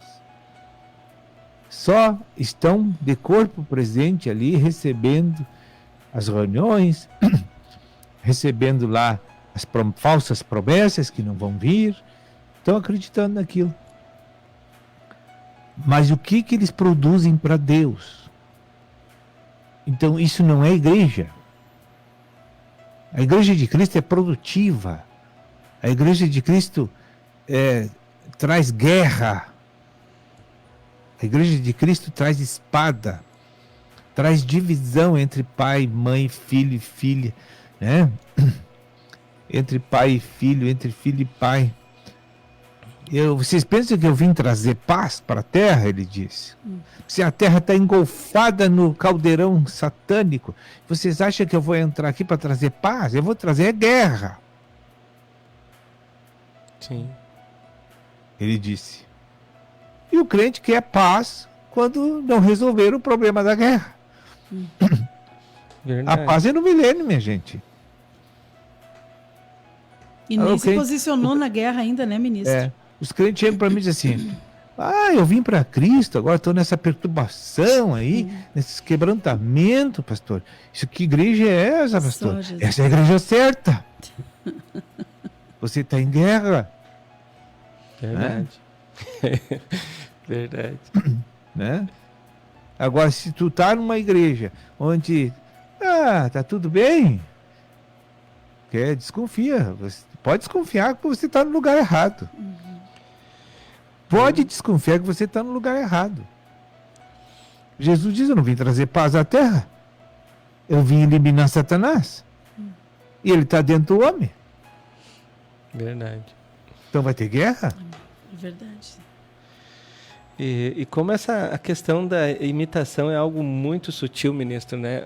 Speaker 16: Só estão de corpo presente ali, recebendo as reuniões, recebendo lá as falsas promessas que não vão vir, estão acreditando naquilo. Mas o que eles produzem para Deus? Então isso não é igreja. A igreja de Cristo é produtiva. A igreja de Cristo traz guerra. A igreja de Cristo traz espada. Traz divisão entre pai, mãe, filho e filha, né? Entre pai e filho, entre filho e pai. Vocês pensam que eu vim trazer paz para a terra? Ele disse. Se a terra está engolfada no caldeirão satânico, vocês acham que eu vou entrar aqui para trazer paz? Eu vou trazer guerra.
Speaker 2: Sim.
Speaker 16: Ele disse. E o crente quer paz quando não resolver o problema da guerra.
Speaker 2: Verdade.
Speaker 16: A paz é no milênio, minha gente.
Speaker 12: E nem se posicionou na guerra ainda, né, ministro?
Speaker 16: Os crentes chegam para mim e dizem assim: eu vim para Cristo, agora estou nessa perturbação aí, nesse quebrantamento, pastor. Que igreja é essa, pastor? Essa é a igreja certa. Você está em guerra.
Speaker 2: Verdade. Verdade.
Speaker 16: Né? Agora, se tu tá numa igreja onde tá tudo bem, desconfia. Você pode desconfiar que você está no lugar errado. Pode desconfiar que você está no lugar errado. Jesus diz: eu não vim trazer paz à terra. Eu vim eliminar Satanás. E ele está dentro do homem.
Speaker 2: Verdade.
Speaker 16: Então vai ter guerra?
Speaker 12: É verdade.
Speaker 2: E como a questão da imitação é algo muito sutil, ministro, né?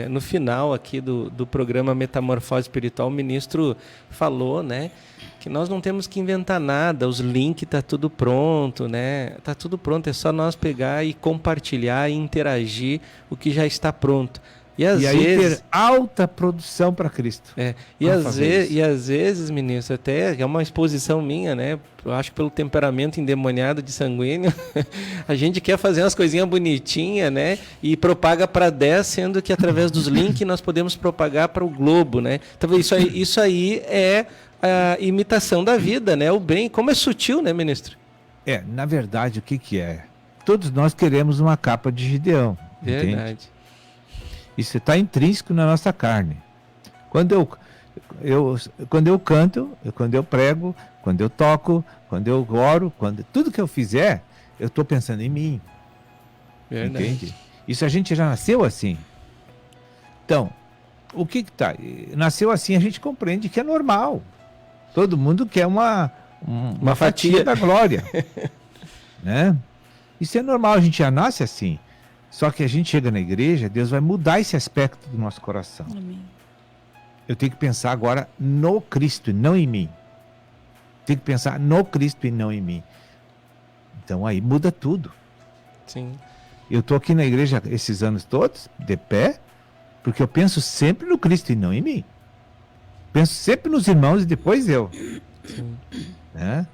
Speaker 2: No final aqui do programa Metamorfose Espiritual, o ministro falou, né, que nós não temos que inventar nada, os links tá tudo pronto, né? Tá tudo pronto, é só nós pegar e compartilhar e interagir o que já está pronto. E às vezes
Speaker 16: ter alta produção para Cristo.
Speaker 2: E às vezes, ministro, até é uma exposição minha, né? Eu acho que pelo temperamento endemoniado de sanguíneo, a gente quer fazer umas coisinhas bonitinhas, né? E propaga para 10, sendo que através dos links nós podemos propagar para o globo, né? Então isso aí é a imitação da vida, né? O bem, como é sutil, né, ministro?
Speaker 16: Na verdade, o que é? Todos nós queremos uma capa de Gideão.
Speaker 2: Verdade.
Speaker 16: Entende? Isso está intrínseco na nossa carne. Quando eu canto, quando eu prego, quando eu toco, quando eu oro, tudo que eu fizer, eu estou pensando em mim.
Speaker 2: Verdade.
Speaker 16: Entende? Isso a gente já nasceu assim. Então, o que está? Nasceu assim, a gente compreende que é normal. Todo mundo quer uma fatia da glória. Né? Isso é normal, a gente já nasce assim. Só que a gente chega na igreja, Deus vai mudar esse aspecto do nosso coração.
Speaker 12: Amém.
Speaker 16: Eu tenho que pensar agora no Cristo e não em mim. Tenho que pensar no Cristo e não em mim. Então aí muda tudo.
Speaker 2: Sim.
Speaker 16: Eu estou aqui na igreja esses anos todos, de pé, porque eu penso sempre no Cristo e não em mim. Penso sempre nos irmãos e depois eu.
Speaker 2: Sim.
Speaker 16: Né?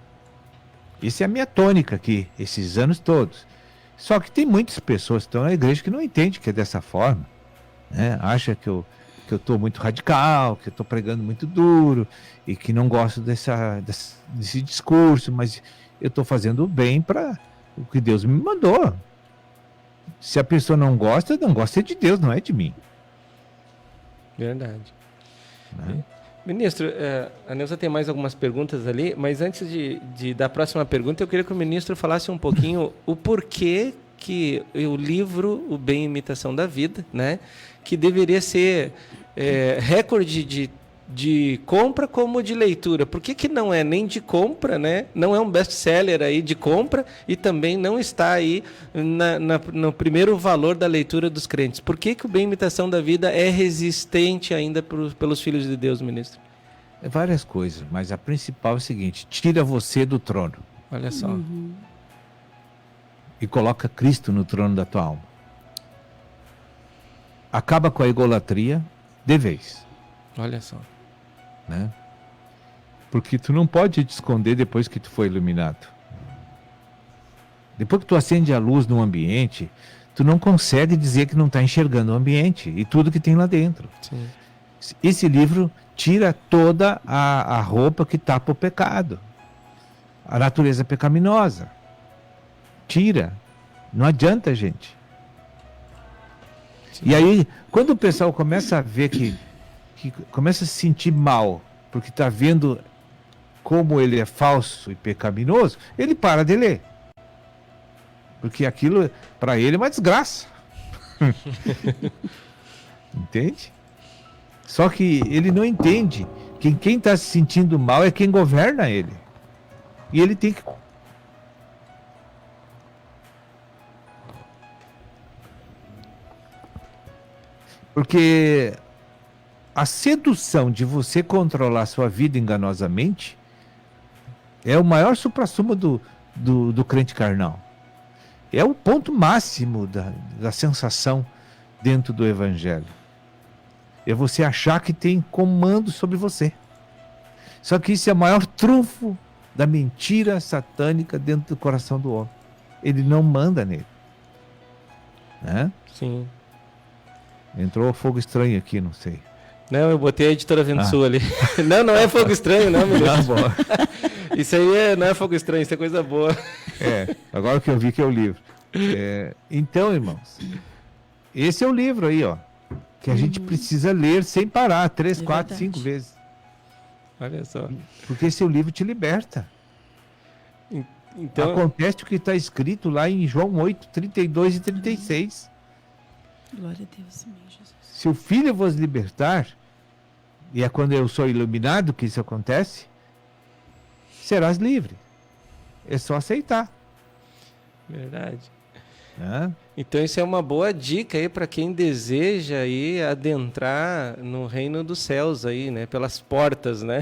Speaker 16: Essa é a minha tônica aqui, esses anos todos. Só que tem muitas pessoas que estão na igreja que não entendem que é dessa forma. Né? Acha que eu estou muito radical, que eu estou pregando muito duro e que não gosto desse discurso, mas eu estou fazendo o bem para o que Deus me mandou. Se a pessoa não gosta é de Deus, não é de mim.
Speaker 2: Verdade.
Speaker 16: Né?
Speaker 2: Ministro, a Neuza tem mais algumas perguntas ali, mas antes da próxima pergunta, eu queria que o ministro falasse um pouquinho o porquê que o livro O Bem e Imitação da Vida, né, que deveria ser recorde de compra como de leitura. Por que não é nem de compra, né? Não é um best-seller aí de compra e também não está aí no primeiro valor da leitura dos crentes? Por que o Bem e Imitação da Vida é resistente ainda pelos filhos de Deus, ministro?
Speaker 16: Várias coisas, mas a principal é o seguinte: tira você do trono.
Speaker 2: Olha só.
Speaker 16: E coloca Cristo no trono da tua alma. acaba com a egolatria de vez.
Speaker 2: Olha só.
Speaker 16: Né? Porque tu não pode te esconder depois que tu foi iluminado. Depois que tu acende a luz no ambiente, tu não consegue dizer que não está enxergando o ambiente e tudo que tem lá dentro.
Speaker 2: Sim.
Speaker 16: Esse livro tira toda a roupa que tapa o pecado. A natureza pecaminosa. Tira. Não adianta, gente. Sim. E aí, quando o pessoal começa a ver que começa a se sentir mal, porque está vendo como ele é falso e pecaminoso, ele para de ler. Porque aquilo, para ele, é uma desgraça. Entende? Só que ele não entende que quem está se sentindo mal é quem governa ele. E ele tem que... Porque a sedução de você controlar sua vida enganosamente é o maior suprassumo do crente carnal. É o ponto máximo da sensação dentro do evangelho. É você achar que tem comando sobre você. Só que isso é o maior trunfo da mentira satânica dentro do coração do homem. Ele não manda nele. Né?
Speaker 2: Sim.
Speaker 16: Entrou fogo estranho aqui, não sei.
Speaker 2: Não, eu botei a editora Ventul ali. Não é fogo estranho, não, meu Deus. Isso aí não é fogo estranho, isso é coisa boa.
Speaker 16: Agora que eu vi que é o livro. Então, irmãos, esse é o livro aí, ó, que a gente precisa ler sem parar, 3, 4, 5 vezes.
Speaker 2: Olha só.
Speaker 16: Porque esse livro te liberta.
Speaker 2: Então...
Speaker 16: Acontece o que está escrito lá em João 8, 32 e 36.
Speaker 12: Glória a Deus, meu Jesus.
Speaker 16: Se o Filho vos libertar, e é quando eu sou iluminado que isso acontece, serás livre. É só aceitar.
Speaker 2: Verdade. Então isso é uma boa dica aí para quem deseja aí adentrar no reino dos céus aí, né? Pelas portas, né?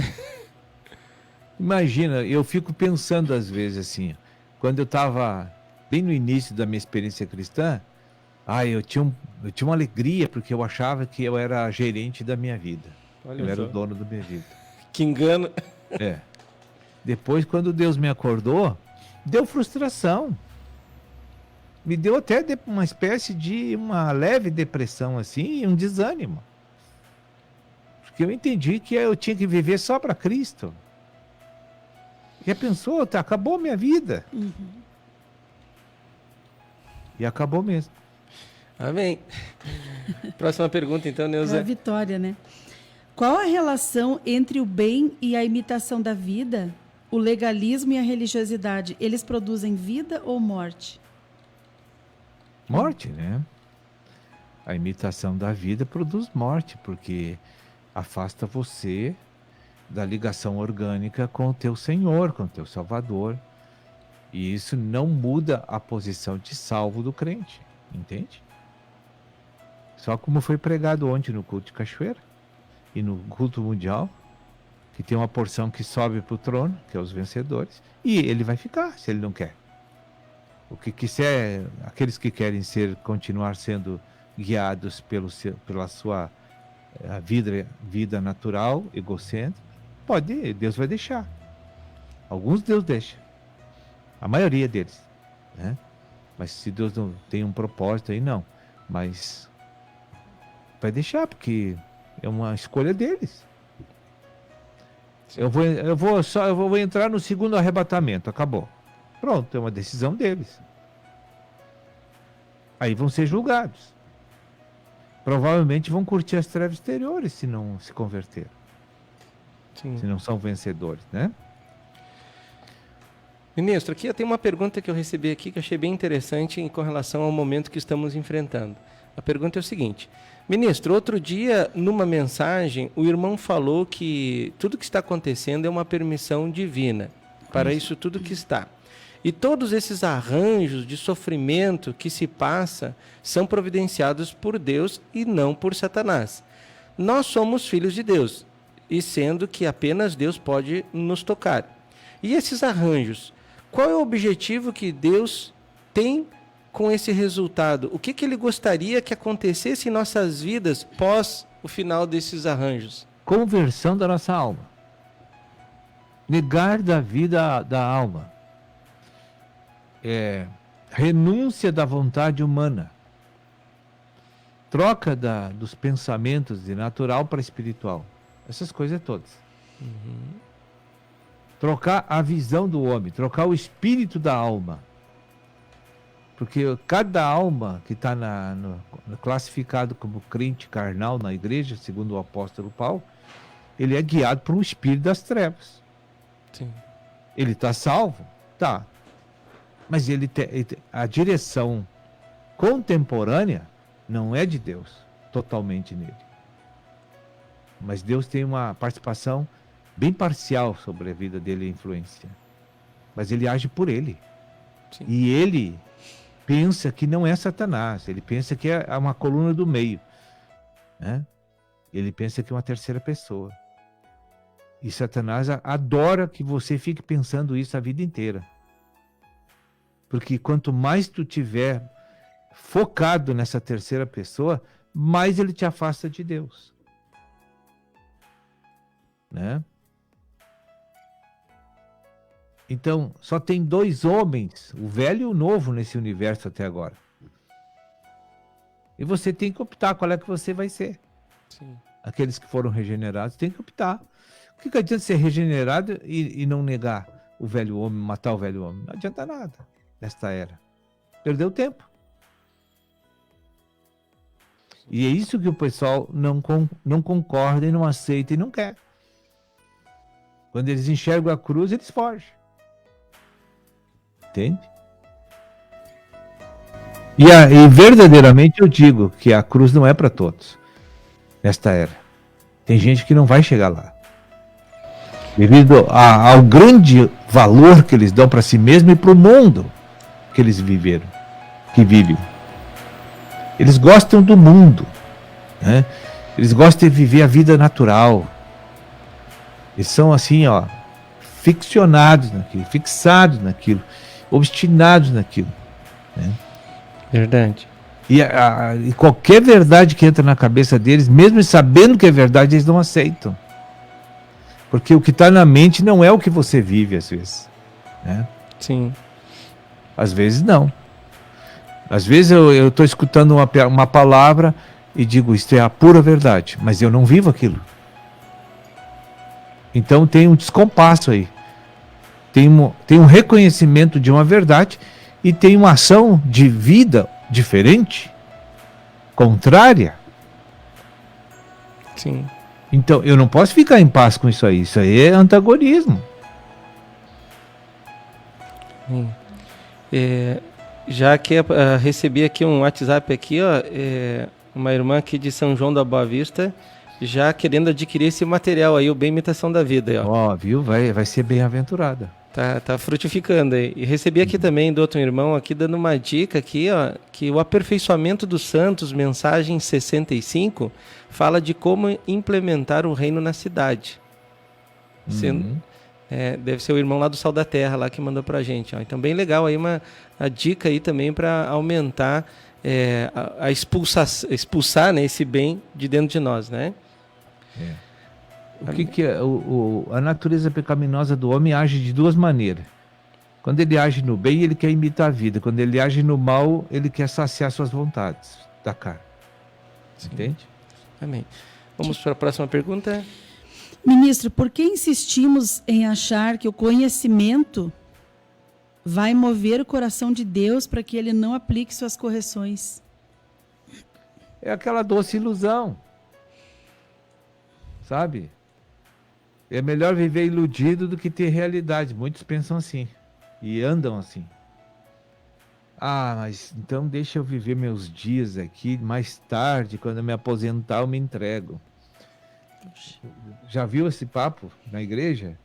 Speaker 16: Imagina, eu fico pensando às vezes assim, quando eu estava bem no início da minha experiência cristã, eu tinha uma alegria porque eu achava que eu era gerente da minha vida.
Speaker 2: Olha,
Speaker 16: eu era o dono da minha vida.
Speaker 2: Que engano.
Speaker 16: Depois, quando Deus me acordou, deu frustração. Me deu até uma espécie de uma leve depressão assim, e um desânimo. Porque eu entendi que eu tinha que viver só para Cristo. Já pensou? Acabou minha vida. E acabou mesmo.
Speaker 2: Amém. Próxima pergunta, então, Neuza.
Speaker 12: É a Vitória, né? Qual a relação entre o bem e a imitação da vida, o legalismo e a religiosidade? Eles produzem vida ou morte?
Speaker 16: Morte, né? A imitação da vida produz morte, porque afasta você da ligação orgânica com o teu Senhor, com o teu Salvador. E isso não muda a posição de salvo do crente, entende? Só como foi pregado ontem no culto de Cachoeira e no culto mundial, que tem uma porção que sobe para o trono, que é os vencedores, e ele vai ficar, se ele não quer. O que quiser, aqueles que querem continuar sendo guiados pela sua vida natural, egocêntrica, Deus vai deixar. Alguns Deus deixa. A maioria deles. Né? Mas se Deus não tem um propósito aí, não. Mas vai deixar, porque é uma escolha deles. Eu vou entrar no segundo arrebatamento, acabou. Pronto, é uma decisão deles. Aí vão ser julgados. Provavelmente vão curtir as trevas exteriores se não se converter.
Speaker 2: Sim.
Speaker 16: Se não são vencedores, né?
Speaker 2: Ministro, aqui tem uma pergunta que eu recebi aqui que eu achei bem interessante com relação ao momento que estamos enfrentando. A pergunta é o seguinte: ministro, outro dia, numa mensagem, o irmão falou que tudo que está acontecendo é uma permissão divina para isso tudo que está. E todos esses arranjos de sofrimento que se passa são providenciados por Deus e não por Satanás. Nós somos filhos de Deus, e sendo que apenas Deus pode nos tocar. E esses arranjos, qual é o objetivo que Deus tem com esse resultado? O que ele gostaria que acontecesse em nossas vidas pós o final desses arranjos?
Speaker 16: Conversão da nossa alma. Negar da vida da alma. Renúncia da vontade humana. Troca dos pensamentos de natural para espiritual. Essas coisas todas. Trocar a visão do homem, trocar o espírito da alma. Porque cada alma que está classificado como crente carnal na igreja, segundo o apóstolo Paulo, ele é guiado por um espírito das trevas.
Speaker 2: Sim.
Speaker 16: Ele está salvo? Tá. Mas a direção contemporânea não é de Deus, totalmente nele. Mas Deus tem uma participação bem parcial sobre a vida dele e a influência. Mas ele age por ele.
Speaker 2: Sim.
Speaker 16: E ele pensa que não é Satanás, ele pensa que é uma coluna do meio. Né? Ele pensa que é uma terceira pessoa. E Satanás adora que você fique pensando isso a vida inteira. Porque quanto mais tu tiver focado nessa terceira pessoa, mais ele te afasta de Deus. Né? Então, só tem 2 homens, o velho e o novo, nesse universo até agora. E você tem que optar qual é que você vai ser.
Speaker 2: Sim.
Speaker 16: Aqueles que foram regenerados têm que optar. O que adianta ser regenerado e não negar o velho homem, matar o velho homem? Não adianta nada nesta era. Perdeu tempo. E é isso que o pessoal não concorda e não aceita e não quer. Quando eles enxergam a cruz, eles fogem. Entende? E verdadeiramente eu digo que a cruz não é para todos. Nesta era. Tem gente que não vai chegar lá. Devido ao grande valor que eles dão para si mesmo e para o mundo que eles viveram. Que vivem. Eles gostam do mundo. Né? Eles gostam de viver a vida natural. Eles são assim, ficcionados naquilo, fixados naquilo, obstinados naquilo. Né?
Speaker 2: Verdade.
Speaker 16: E qualquer verdade que entra na cabeça deles, mesmo sabendo que é verdade, eles não aceitam. Porque o que está na mente não é o que você vive, às vezes. Né?
Speaker 2: Sim.
Speaker 16: Às vezes não. Às vezes eu estou escutando uma palavra e digo, isto é a pura verdade, mas eu não vivo aquilo. Então tem um descompasso aí. Tem um reconhecimento de uma verdade e tem uma ação de vida diferente, contrária.
Speaker 2: Sim.
Speaker 16: Então eu não posso ficar em paz com isso aí. Isso aí é antagonismo.
Speaker 2: Já que recebi aqui um WhatsApp aqui, uma irmã aqui de São João da Boa Vista, já querendo adquirir esse material aí, o Bem Imitação da Vida.
Speaker 16: Ó, viu? Vai ser bem-aventurada.
Speaker 2: Tá frutificando aí. E recebi aqui também do outro irmão aqui, dando uma dica aqui, que o Aperfeiçoamento dos Santos, mensagem 65, fala de como implementar o reino na cidade. Deve ser o irmão lá do Sal da Terra, lá que mandou pra gente. Então, bem legal aí a dica aí também para aumentar, expulsar, né, esse bem de dentro de nós, né?
Speaker 16: O que é? A natureza pecaminosa do homem age de 2 maneiras. Quando ele age no bem, ele quer imitar a vida. Quando ele age no mal, ele quer saciar suas vontades da carne. Entende?
Speaker 2: Amém. Vamos para a próxima pergunta.
Speaker 12: Ministro, por que insistimos em achar que o conhecimento vai mover o coração de Deus para que ele não aplique suas correções?
Speaker 16: É aquela doce ilusão. Sabe? É melhor viver iludido do que ter realidade. Muitos pensam assim. E andam assim. Mas então deixa eu viver meus dias aqui. Mais tarde, quando eu me aposentar, eu me entrego. Já viu esse papo na igreja?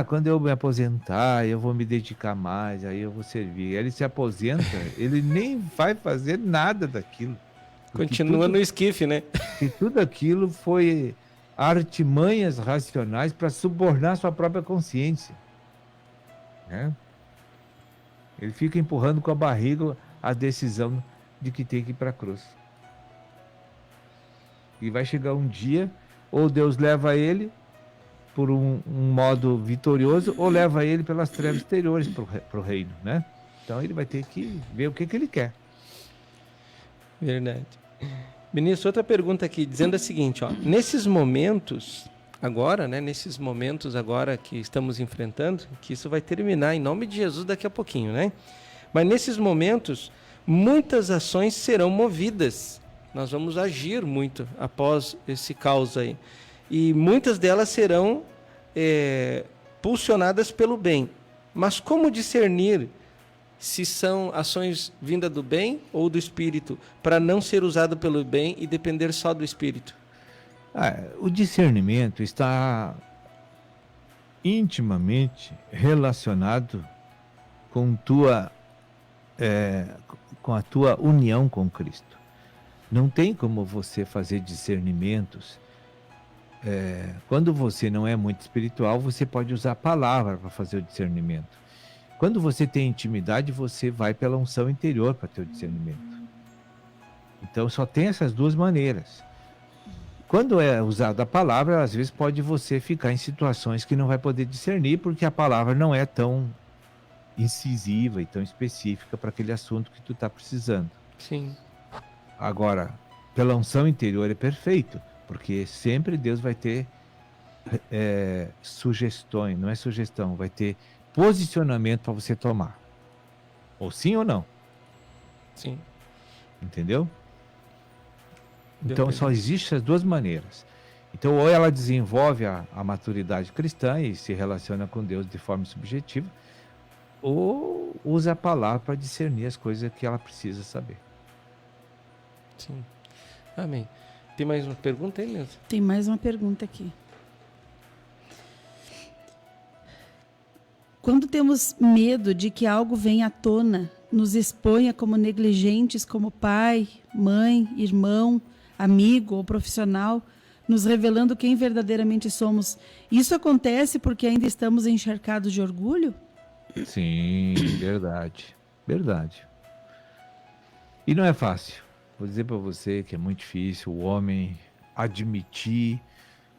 Speaker 16: Quando eu me aposentar, eu vou me dedicar mais, aí eu vou servir. Aí ele se aposenta, ele nem vai fazer nada daquilo.
Speaker 2: Continua no esquife, né?
Speaker 16: E tudo aquilo foi artimanhas racionais para subornar sua própria consciência. Né? Ele fica empurrando com a barriga a decisão de que tem que ir para a cruz. E vai chegar um dia, ou Deus leva ele por um modo vitorioso, ou leva ele pelas trevas exteriores para o reino, né? Então ele vai ter que ver o que ele quer.
Speaker 2: Verdade. Ministro, outra pergunta aqui, dizendo a seguinte, ó, nesses momentos agora que estamos enfrentando, que isso vai terminar em nome de Jesus daqui a pouquinho, né? Mas nesses momentos, muitas ações serão movidas. Nós vamos agir muito após esse caos aí. E muitas delas serão pulsionadas pelo bem. Mas como discernir se são ações vindas do bem ou do espírito, para não ser usado pelo bem e depender só do espírito?
Speaker 16: O discernimento está intimamente relacionado com a tua união com Cristo. Não tem como você fazer discernimentos. Quando você não é muito espiritual, você pode usar a palavra para fazer o discernimento. Quando você tem intimidade, você vai pela unção interior para ter o discernimento. Então só tem essas duas maneiras. Quando é usada a palavra, às vezes pode você ficar em situações que não vai poder discernir, porque a palavra não é tão incisiva e tão específica para aquele assunto que tu está precisando.
Speaker 2: Sim.
Speaker 16: Agora, pela unção interior é perfeito, porque sempre Deus vai ter sugestões, não é sugestão, vai ter posicionamento para você tomar. Ou sim ou não.
Speaker 2: Sim.
Speaker 16: Entendeu? Então só existem as duas maneiras. Então ou ela desenvolve a maturidade cristã e se relaciona com Deus de forma subjetiva, ou usa a palavra para discernir as coisas que ela precisa saber.
Speaker 2: Sim. Amém. Tem mais uma pergunta aí mesmo?
Speaker 12: Tem mais uma pergunta aqui. Quando temos medo de que algo venha à tona, nos exponha como negligentes, como pai, mãe, irmão, amigo ou profissional, nos revelando quem verdadeiramente somos, isso acontece porque ainda estamos encharcados de orgulho?
Speaker 16: Sim, verdade. Verdade. E não é fácil. Vou dizer para você que é muito difícil o homem admitir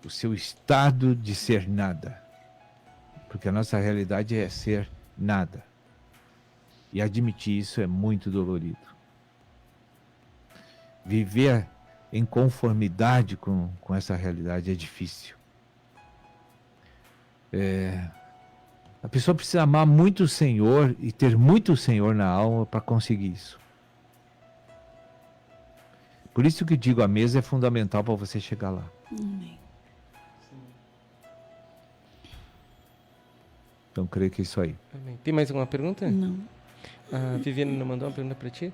Speaker 16: o seu estado de ser nada. Porque a nossa realidade é ser nada. E admitir isso é muito dolorido. Viver em conformidade com essa realidade é difícil. A pessoa precisa amar muito o Senhor e ter muito o Senhor na alma para conseguir isso. Por isso que digo, a mesa é fundamental para você chegar lá.
Speaker 12: Amém.
Speaker 16: Então, creio que é isso aí.
Speaker 2: Amém. Tem mais alguma pergunta?
Speaker 12: Não.
Speaker 2: A Viviane não mandou uma pergunta para ti?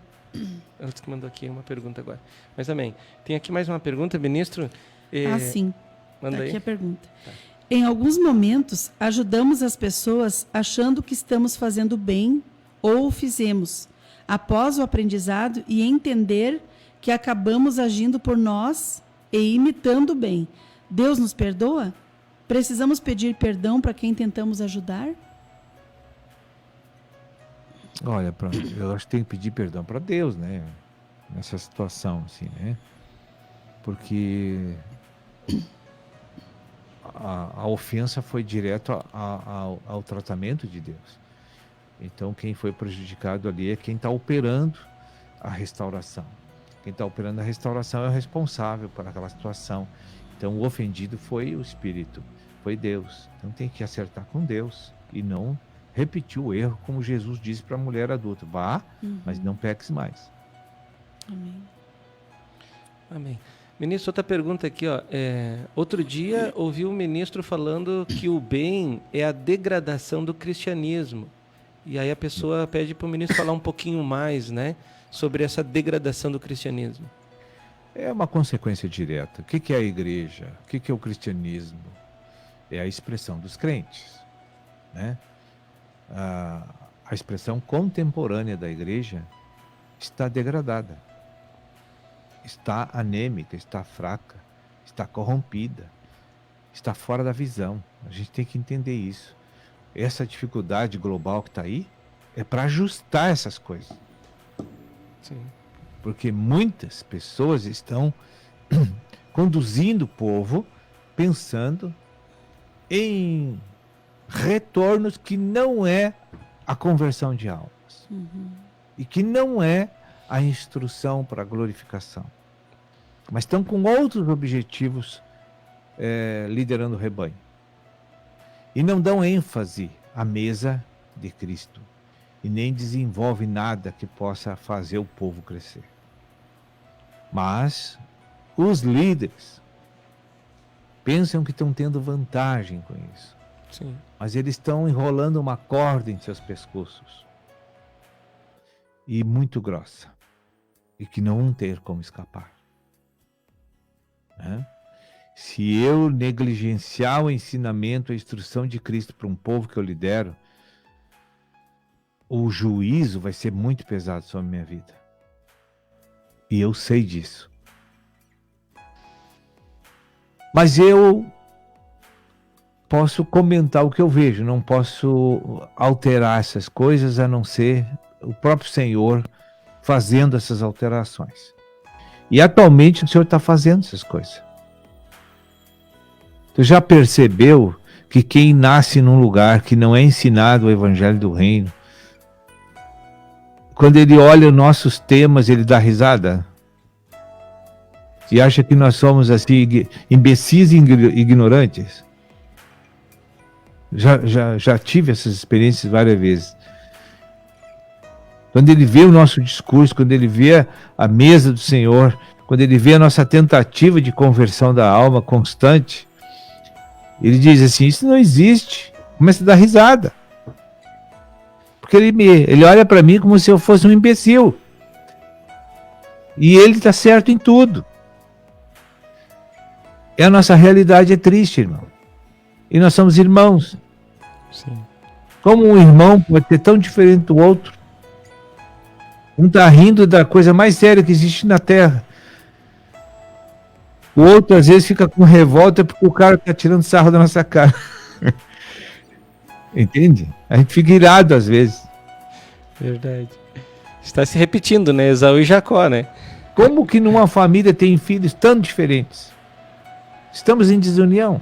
Speaker 2: Ela que mandou aqui uma pergunta agora. Mas amém. Tem aqui mais uma pergunta, ministro?
Speaker 12: Sim.
Speaker 2: Manda
Speaker 12: Tá
Speaker 2: aí.
Speaker 12: aqui a pergunta.
Speaker 2: Tá.
Speaker 12: Em alguns momentos, ajudamos as pessoas achando que estamos fazendo bem ou o fizemos, após o aprendizado e entender que acabamos agindo por nós e imitando o bem. Deus nos perdoa? Precisamos pedir perdão para quem tentamos ajudar?
Speaker 16: Olha, eu acho que tem que pedir perdão para Deus, né? Nessa situação, assim, né? Porque a ofensa foi direto ao tratamento de Deus. Então, quem foi prejudicado ali é quem está operando a restauração. Quem está operando a restauração é o responsável por aquela situação. Então, o ofendido foi o Espírito, foi Deus. Então, tem que acertar com Deus e não repetir o erro, como Jesus disse para a mulher adulta. Vá, mas não peques mais.
Speaker 12: Amém.
Speaker 2: Amém. Ministro, outra pergunta aqui, ó. Outro dia ouvi um ministro falando que o bem é a degradação do cristianismo. E aí a pessoa pede para o ministro falar um pouquinho mais, né, sobre essa degradação do cristianismo.
Speaker 16: É uma consequência direta. O que é a igreja? O que é o cristianismo? É a expressão dos crentes, né? A expressão contemporânea da igreja está degradada, está anêmica, está fraca, está corrompida, está fora da visão. A gente tem que entender isso. Essa dificuldade global que está aí é para ajustar essas coisas.
Speaker 2: Sim.
Speaker 16: Porque muitas pessoas estão conduzindo o povo pensando em retornos que não é a conversão de almas. E que não é a instrução para a glorificação. Mas estão com outros objetivos liderando o rebanho. E não dão ênfase à mesa de Cristo. E nem desenvolve nada que possa fazer o povo crescer. Mas os líderes pensam que estão tendo vantagem com isso.
Speaker 2: Sim.
Speaker 16: Mas eles estão enrolando uma corda em seus pescoços. E muito grossa. E que não vão ter como escapar. Né? Se eu negligenciar o ensinamento, a instrução de Cristo para um povo que eu lidero, o juízo vai ser muito pesado sobre a minha vida. E eu sei disso. Mas eu posso comentar o que eu vejo, não posso alterar essas coisas, a não ser o próprio Senhor fazendo essas alterações. E atualmente o Senhor está fazendo essas coisas. Tu já percebeu que quem nasce num lugar que não é ensinado o Evangelho do Reino, quando ele olha nossos temas, ele dá risada? E acha que nós somos assim, imbecis e ignorantes? Já tive essas experiências várias vezes. Quando ele vê o nosso discurso, quando ele vê a mesa do Senhor, quando ele vê a nossa tentativa de conversão da alma constante, ele diz assim, isso não existe. Começa a dar risada. Porque ele olha para mim como se eu fosse um imbecil. E ele está certo em tudo. E a nossa realidade é triste, irmão. E nós somos irmãos.
Speaker 2: Sim.
Speaker 16: Como um irmão pode ser tão diferente do outro? Um está rindo da coisa mais séria que existe na Terra. O outro, às vezes, fica com revolta porque o cara está tirando sarro da nossa cara. Entende? A gente fica irado, às vezes.
Speaker 2: Verdade. Está se repetindo, né? Esaú e Jacó, né?
Speaker 16: Como que numa família tem filhos tão diferentes? Estamos em desunião.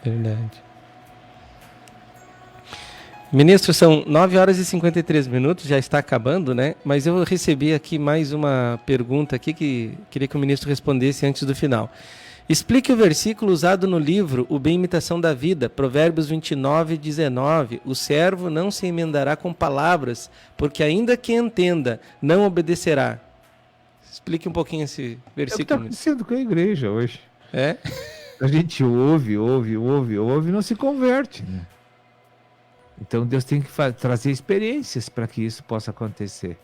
Speaker 2: Verdade. Ministro, são 9 horas e 53 minutos, já está acabando, né? Mas eu recebi aqui mais uma pergunta aqui que queria que o ministro respondesse antes do final. Explique o versículo usado no livro O Bem Imitação da Vida, Provérbios 29, 19. O servo não se emendará com palavras, porque ainda que entenda, não obedecerá. Explique um pouquinho esse versículo.
Speaker 16: É o que está acontecendo com a igreja hoje.
Speaker 2: É?
Speaker 16: A gente ouve, e não se converte, né? Então Deus tem que trazer experiências para que isso possa acontecer.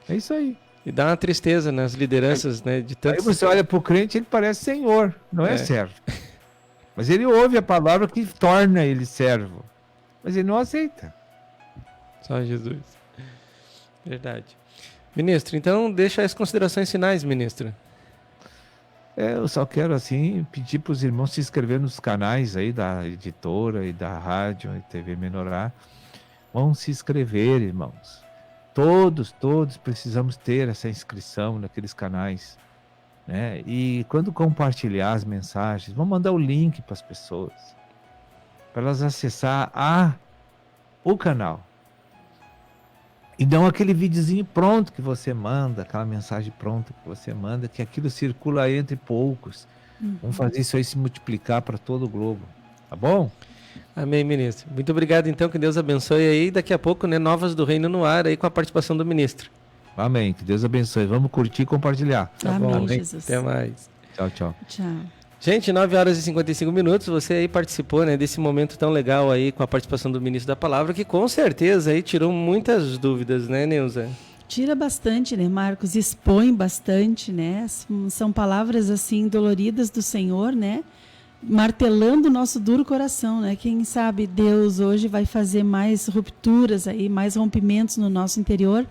Speaker 16: É isso aí.
Speaker 2: E dá uma tristeza nas lideranças, né? De tantos...
Speaker 16: Aí você olha para o crente, ele parece senhor, não é servo. Mas ele ouve a palavra que torna ele servo. Mas ele não aceita.
Speaker 2: Só Jesus. Verdade. Ministro, então deixa as considerações finais, ministro.
Speaker 16: Eu só quero, assim, pedir para os irmãos se inscreverem nos canais aí da editora e da rádio e TV Menorá. Vão se inscrever, irmãos. Todos precisamos ter essa inscrição naqueles canais, né? E quando compartilhar as mensagens, vamos mandar o link para as pessoas, para elas acessar o canal. E não aquele videozinho pronto que você manda, aquela mensagem pronta que você manda, que aquilo circula entre poucos. Vamos fazer isso aí se multiplicar para todo o globo. Tá bom?
Speaker 2: Amém, ministro. Muito obrigado, então, que Deus abençoe aí. Daqui a pouco, né, Novas do Reino no ar aí com a participação do ministro.
Speaker 16: Amém. Que Deus abençoe. Vamos curtir e compartilhar.
Speaker 2: Tá
Speaker 12: Amém,
Speaker 2: bom.
Speaker 12: Jesus.
Speaker 2: Até mais.
Speaker 16: Tchau, tchau.
Speaker 12: Tchau.
Speaker 2: Gente, 9 horas e 55 minutos, você aí participou, né, desse momento tão legal aí com a participação do ministro da Palavra, que com certeza aí tirou muitas dúvidas, né, Neuza?
Speaker 12: Tira bastante, né, Marcos? Expõe bastante, né? São palavras, assim, doloridas do Senhor, né? Martelando o nosso duro coração, né? Quem sabe Deus hoje vai fazer mais rupturas aí, mais rompimentos no nosso interior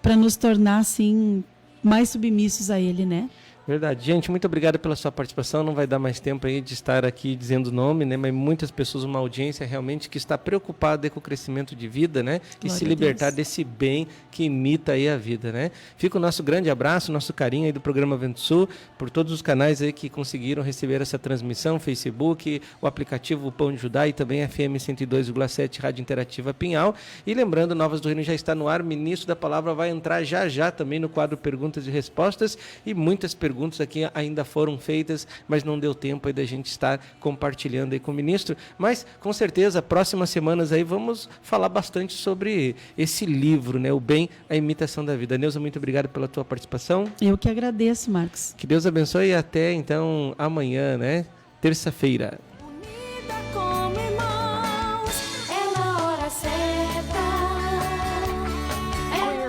Speaker 12: para nos tornar, assim, mais submissos a Ele, né?
Speaker 2: Verdade. Gente, muito obrigado pela sua participação. Não vai dar mais tempo aí de estar aqui dizendo o nome, né? Mas muitas pessoas, uma audiência realmente que está preocupada com o crescimento de vida, né? E se libertar desse bem que imita aí a vida, né? Fica o nosso grande abraço, nosso carinho aí do programa Vento Sul, por todos os canais aí que conseguiram receber essa transmissão, Facebook, o aplicativo Pão de Judá e também FM 102,7 Rádio Interativa Pinhal. E lembrando, Novas do Reino já está no ar, o Ministro da Palavra vai entrar já também no quadro Perguntas e Respostas, e muitas perguntas aqui ainda foram feitas, mas não deu tempo aí da gente estar compartilhando aí com o ministro, mas com certeza, próximas semanas aí vamos falar bastante sobre esse livro, né? O Bem, a Imitação da Vida. Neuza, muito obrigado pela tua participação.
Speaker 12: Eu que agradeço, Marcos.
Speaker 2: Que Deus abençoe e até então amanhã, né? Terça-feira.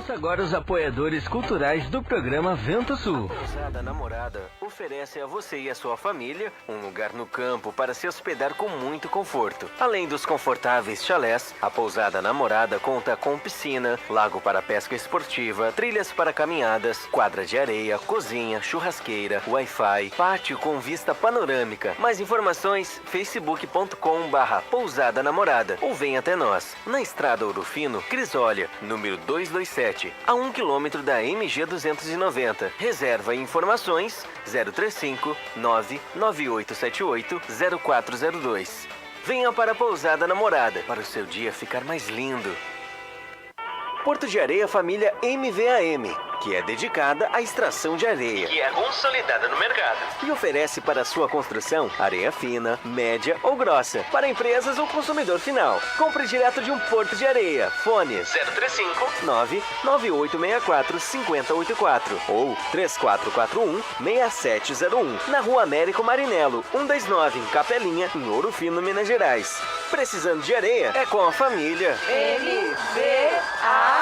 Speaker 3: Agora os apoiadores culturais do programa Vento Sul.
Speaker 4: A Pousada Namorada oferece a você e a sua família um lugar no campo para se hospedar com muito conforto. Além dos confortáveis chalés, a Pousada Namorada conta com piscina, lago para pesca esportiva, trilhas para caminhadas, quadra de areia, cozinha, churrasqueira, Wi-Fi, pátio com vista panorâmica. Mais informações, facebook.com/Pousada Namorada ou vem até nós, na Estrada Ouro Fino, Crisólia, número 227. A 1 km da MG 290. Reserva e informações 035 99878 0402. Venha para a Pousada Namorada para o seu dia ficar mais lindo. Porto de Areia Família MVAM, que é dedicada à extração de areia, que é consolidada no mercado, e oferece para sua construção areia fina, média ou grossa, para empresas ou consumidor final. Compre direto de um Porto de Areia. Fone 035 99864 5084 ou 3441 6701, na Rua Américo Marinello 129, em Capelinha, em Ouro Fino, Minas Gerais. Precisando de areia? É com a família MVAM.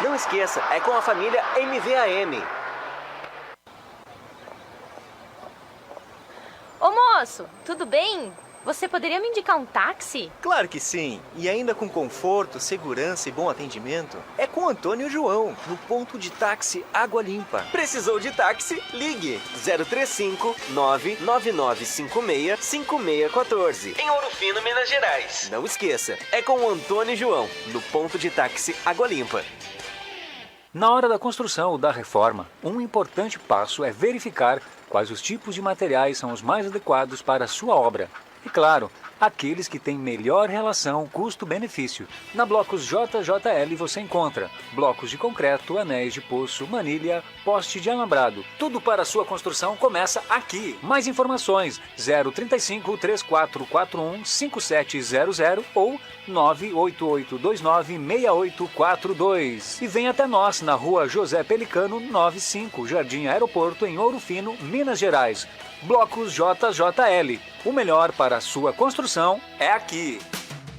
Speaker 4: Não esqueça, é com a família MVAM.
Speaker 5: Ô moço, tudo bem? Você poderia me indicar um táxi?
Speaker 6: Claro que sim. E ainda com conforto, segurança e bom atendimento. É com Antônio e João, no ponto de táxi Água Limpa.
Speaker 4: Precisou de táxi? Ligue 035 99956 5614. Em Ouro Fino, Minas Gerais. Não esqueça, é com o Antônio e João, no ponto de táxi Água Limpa.
Speaker 7: Na hora da construção ou da reforma, um importante passo é verificar quais os tipos de materiais são os mais adequados para a sua obra. E claro, aqueles que têm melhor relação custo-benefício. Na Blocos JJL você encontra blocos de concreto, anéis de poço, manilha, poste de alambrado. Tudo para a sua construção começa aqui. Mais informações 035 3441 5700 ou 98829 6842. E vem até nós na Rua José Pelicano 95, Jardim Aeroporto, em Ouro Fino, Minas Gerais. Blocos JJL. O melhor para a sua construção é aqui.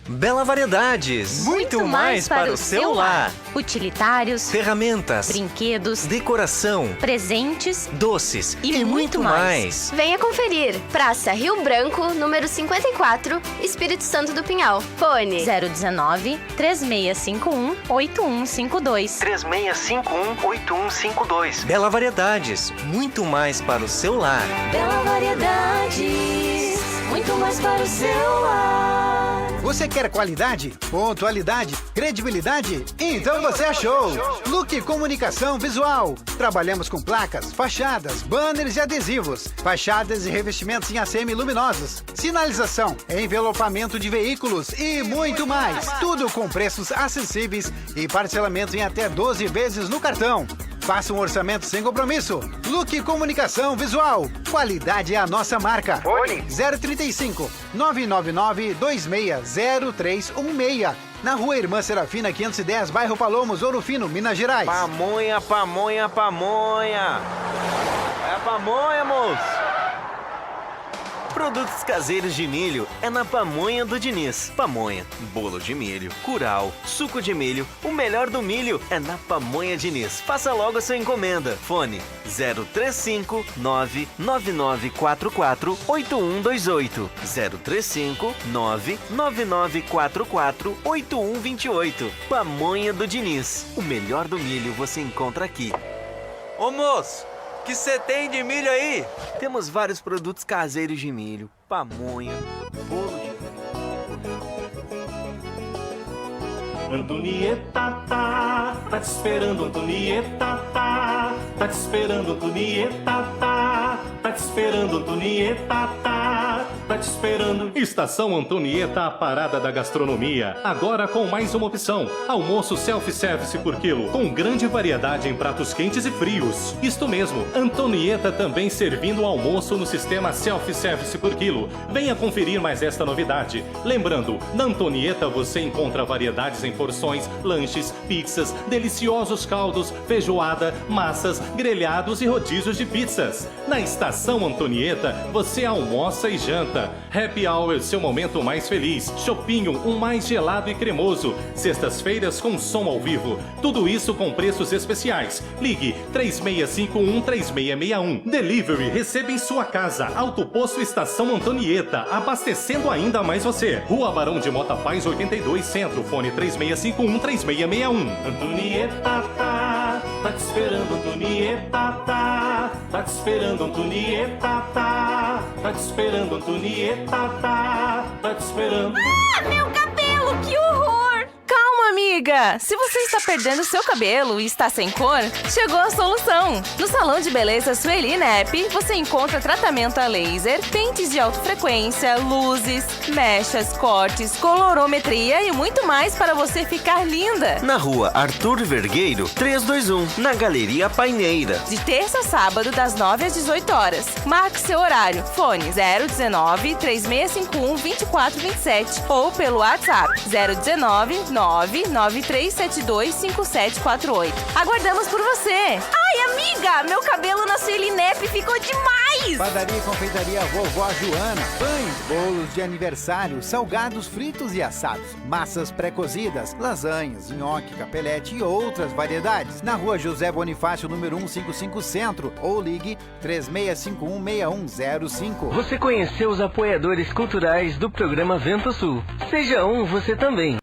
Speaker 8: Bela Variedades. Muito mais para o seu lar.
Speaker 15: Utilitários,
Speaker 8: ferramentas,
Speaker 15: brinquedos,
Speaker 8: decoração,
Speaker 15: presentes,
Speaker 8: doces e muito mais.
Speaker 9: Venha conferir. Praça Rio Branco, número 54, Espírito Santo do Pinhal. Fone
Speaker 15: 019 3651 8152.
Speaker 8: 3651 8152. Bela Variedades. Muito mais para o seu lar.
Speaker 15: Bela Variedades. Muito mais para o seu lar.
Speaker 10: Você quer qualidade, pontualidade, credibilidade? Então você achou! Look Comunicação Visual. Trabalhamos com placas, fachadas, banners e adesivos, fachadas e revestimentos em ACM luminosos, sinalização, envelopamento de veículos e muito mais. Tudo com preços acessíveis e parcelamento em até 12 vezes no cartão. Faça um orçamento sem compromisso. Look Comunicação Visual. Qualidade é a nossa marca.
Speaker 6: Fone
Speaker 10: 035 999 260316. Na Rua Irmã Serafina 510, bairro Palomos, Ouro Fino, Minas Gerais.
Speaker 1: Pamonha, pamonha, pamonha. É a pamonha, moço.
Speaker 4: Produtos caseiros de milho é na Pamonha do Diniz. Pamonha, bolo de milho, curau, suco de milho, o melhor do milho é na Pamonha Diniz. Faça logo a sua encomenda. Fone 035 99944 8128. 035 99944 8128. Pamonha do Diniz. O melhor do milho você encontra aqui.
Speaker 1: Ô moço,
Speaker 6: que você tem de milho aí?
Speaker 1: Temos vários produtos caseiros de milho, pamonha, bolo de milho.
Speaker 11: Antonieta tá te esperando, Antonieta tá te esperando, Antonieta tá te esperando, Antonieta tá te esperando. Estação Antonieta, a parada da gastronomia. Agora com mais uma opção: almoço self-service por quilo, com grande variedade em pratos quentes e frios. Isto mesmo, Antonieta também servindo almoço no sistema self-service por quilo. Venha conferir mais esta novidade. Lembrando, na Antonieta você encontra variedades em porções, lanches, pizzas, deliciosos caldos, feijoada, massas, grelhados e rodízios de pizzas. Na Estação Antonieta, você almoça e janta. Happy Hour, seu momento mais feliz. Chopinho, um mais gelado e cremoso. Sextas-feiras com som ao vivo. Tudo isso com preços especiais. Ligue 3651-3661. Delivery, receba em sua casa. Autoposto Estação Antonieta, abastecendo ainda mais você. Rua Barão de Mota Paz, 82 Centro. Fone 3651-3661. Antonieta tá te esperando, Antonieta tá te esperando, Antonieta tá te esperando, Antonieta tá te esperando.
Speaker 15: Ah, meu cabelo, que horror! Calma, amiga! Se você está perdendo seu cabelo e está sem cor, chegou a solução! No Salão de Beleza Sueli Nep, você encontra tratamento a laser, pentes de alta frequência, luzes, mechas, cortes, colorometria e muito mais para você ficar linda!
Speaker 13: Na rua Arthur Vergueiro, 321, na Galeria Paineira.
Speaker 15: De terça a sábado, das 9 às 18 horas. Marque seu horário. Fone 019-3651-2427 ou pelo WhatsApp 019-993725748. Aguardamos por você! Ai, amiga! Meu cabelo na Sueli Nep ficou demais!
Speaker 10: Padaria e confeitaria Vovó Joana. Pães, bolos de aniversário, salgados fritos e assados, massas pré-cozidas, lasanhas, nhoque, capelete e outras variedades. Na rua José Bonifácio, número 155 Centro, ou ligue 3651-6105.
Speaker 3: Você conheceu os apoiadores culturais do programa Vento Sul. Seja um você também.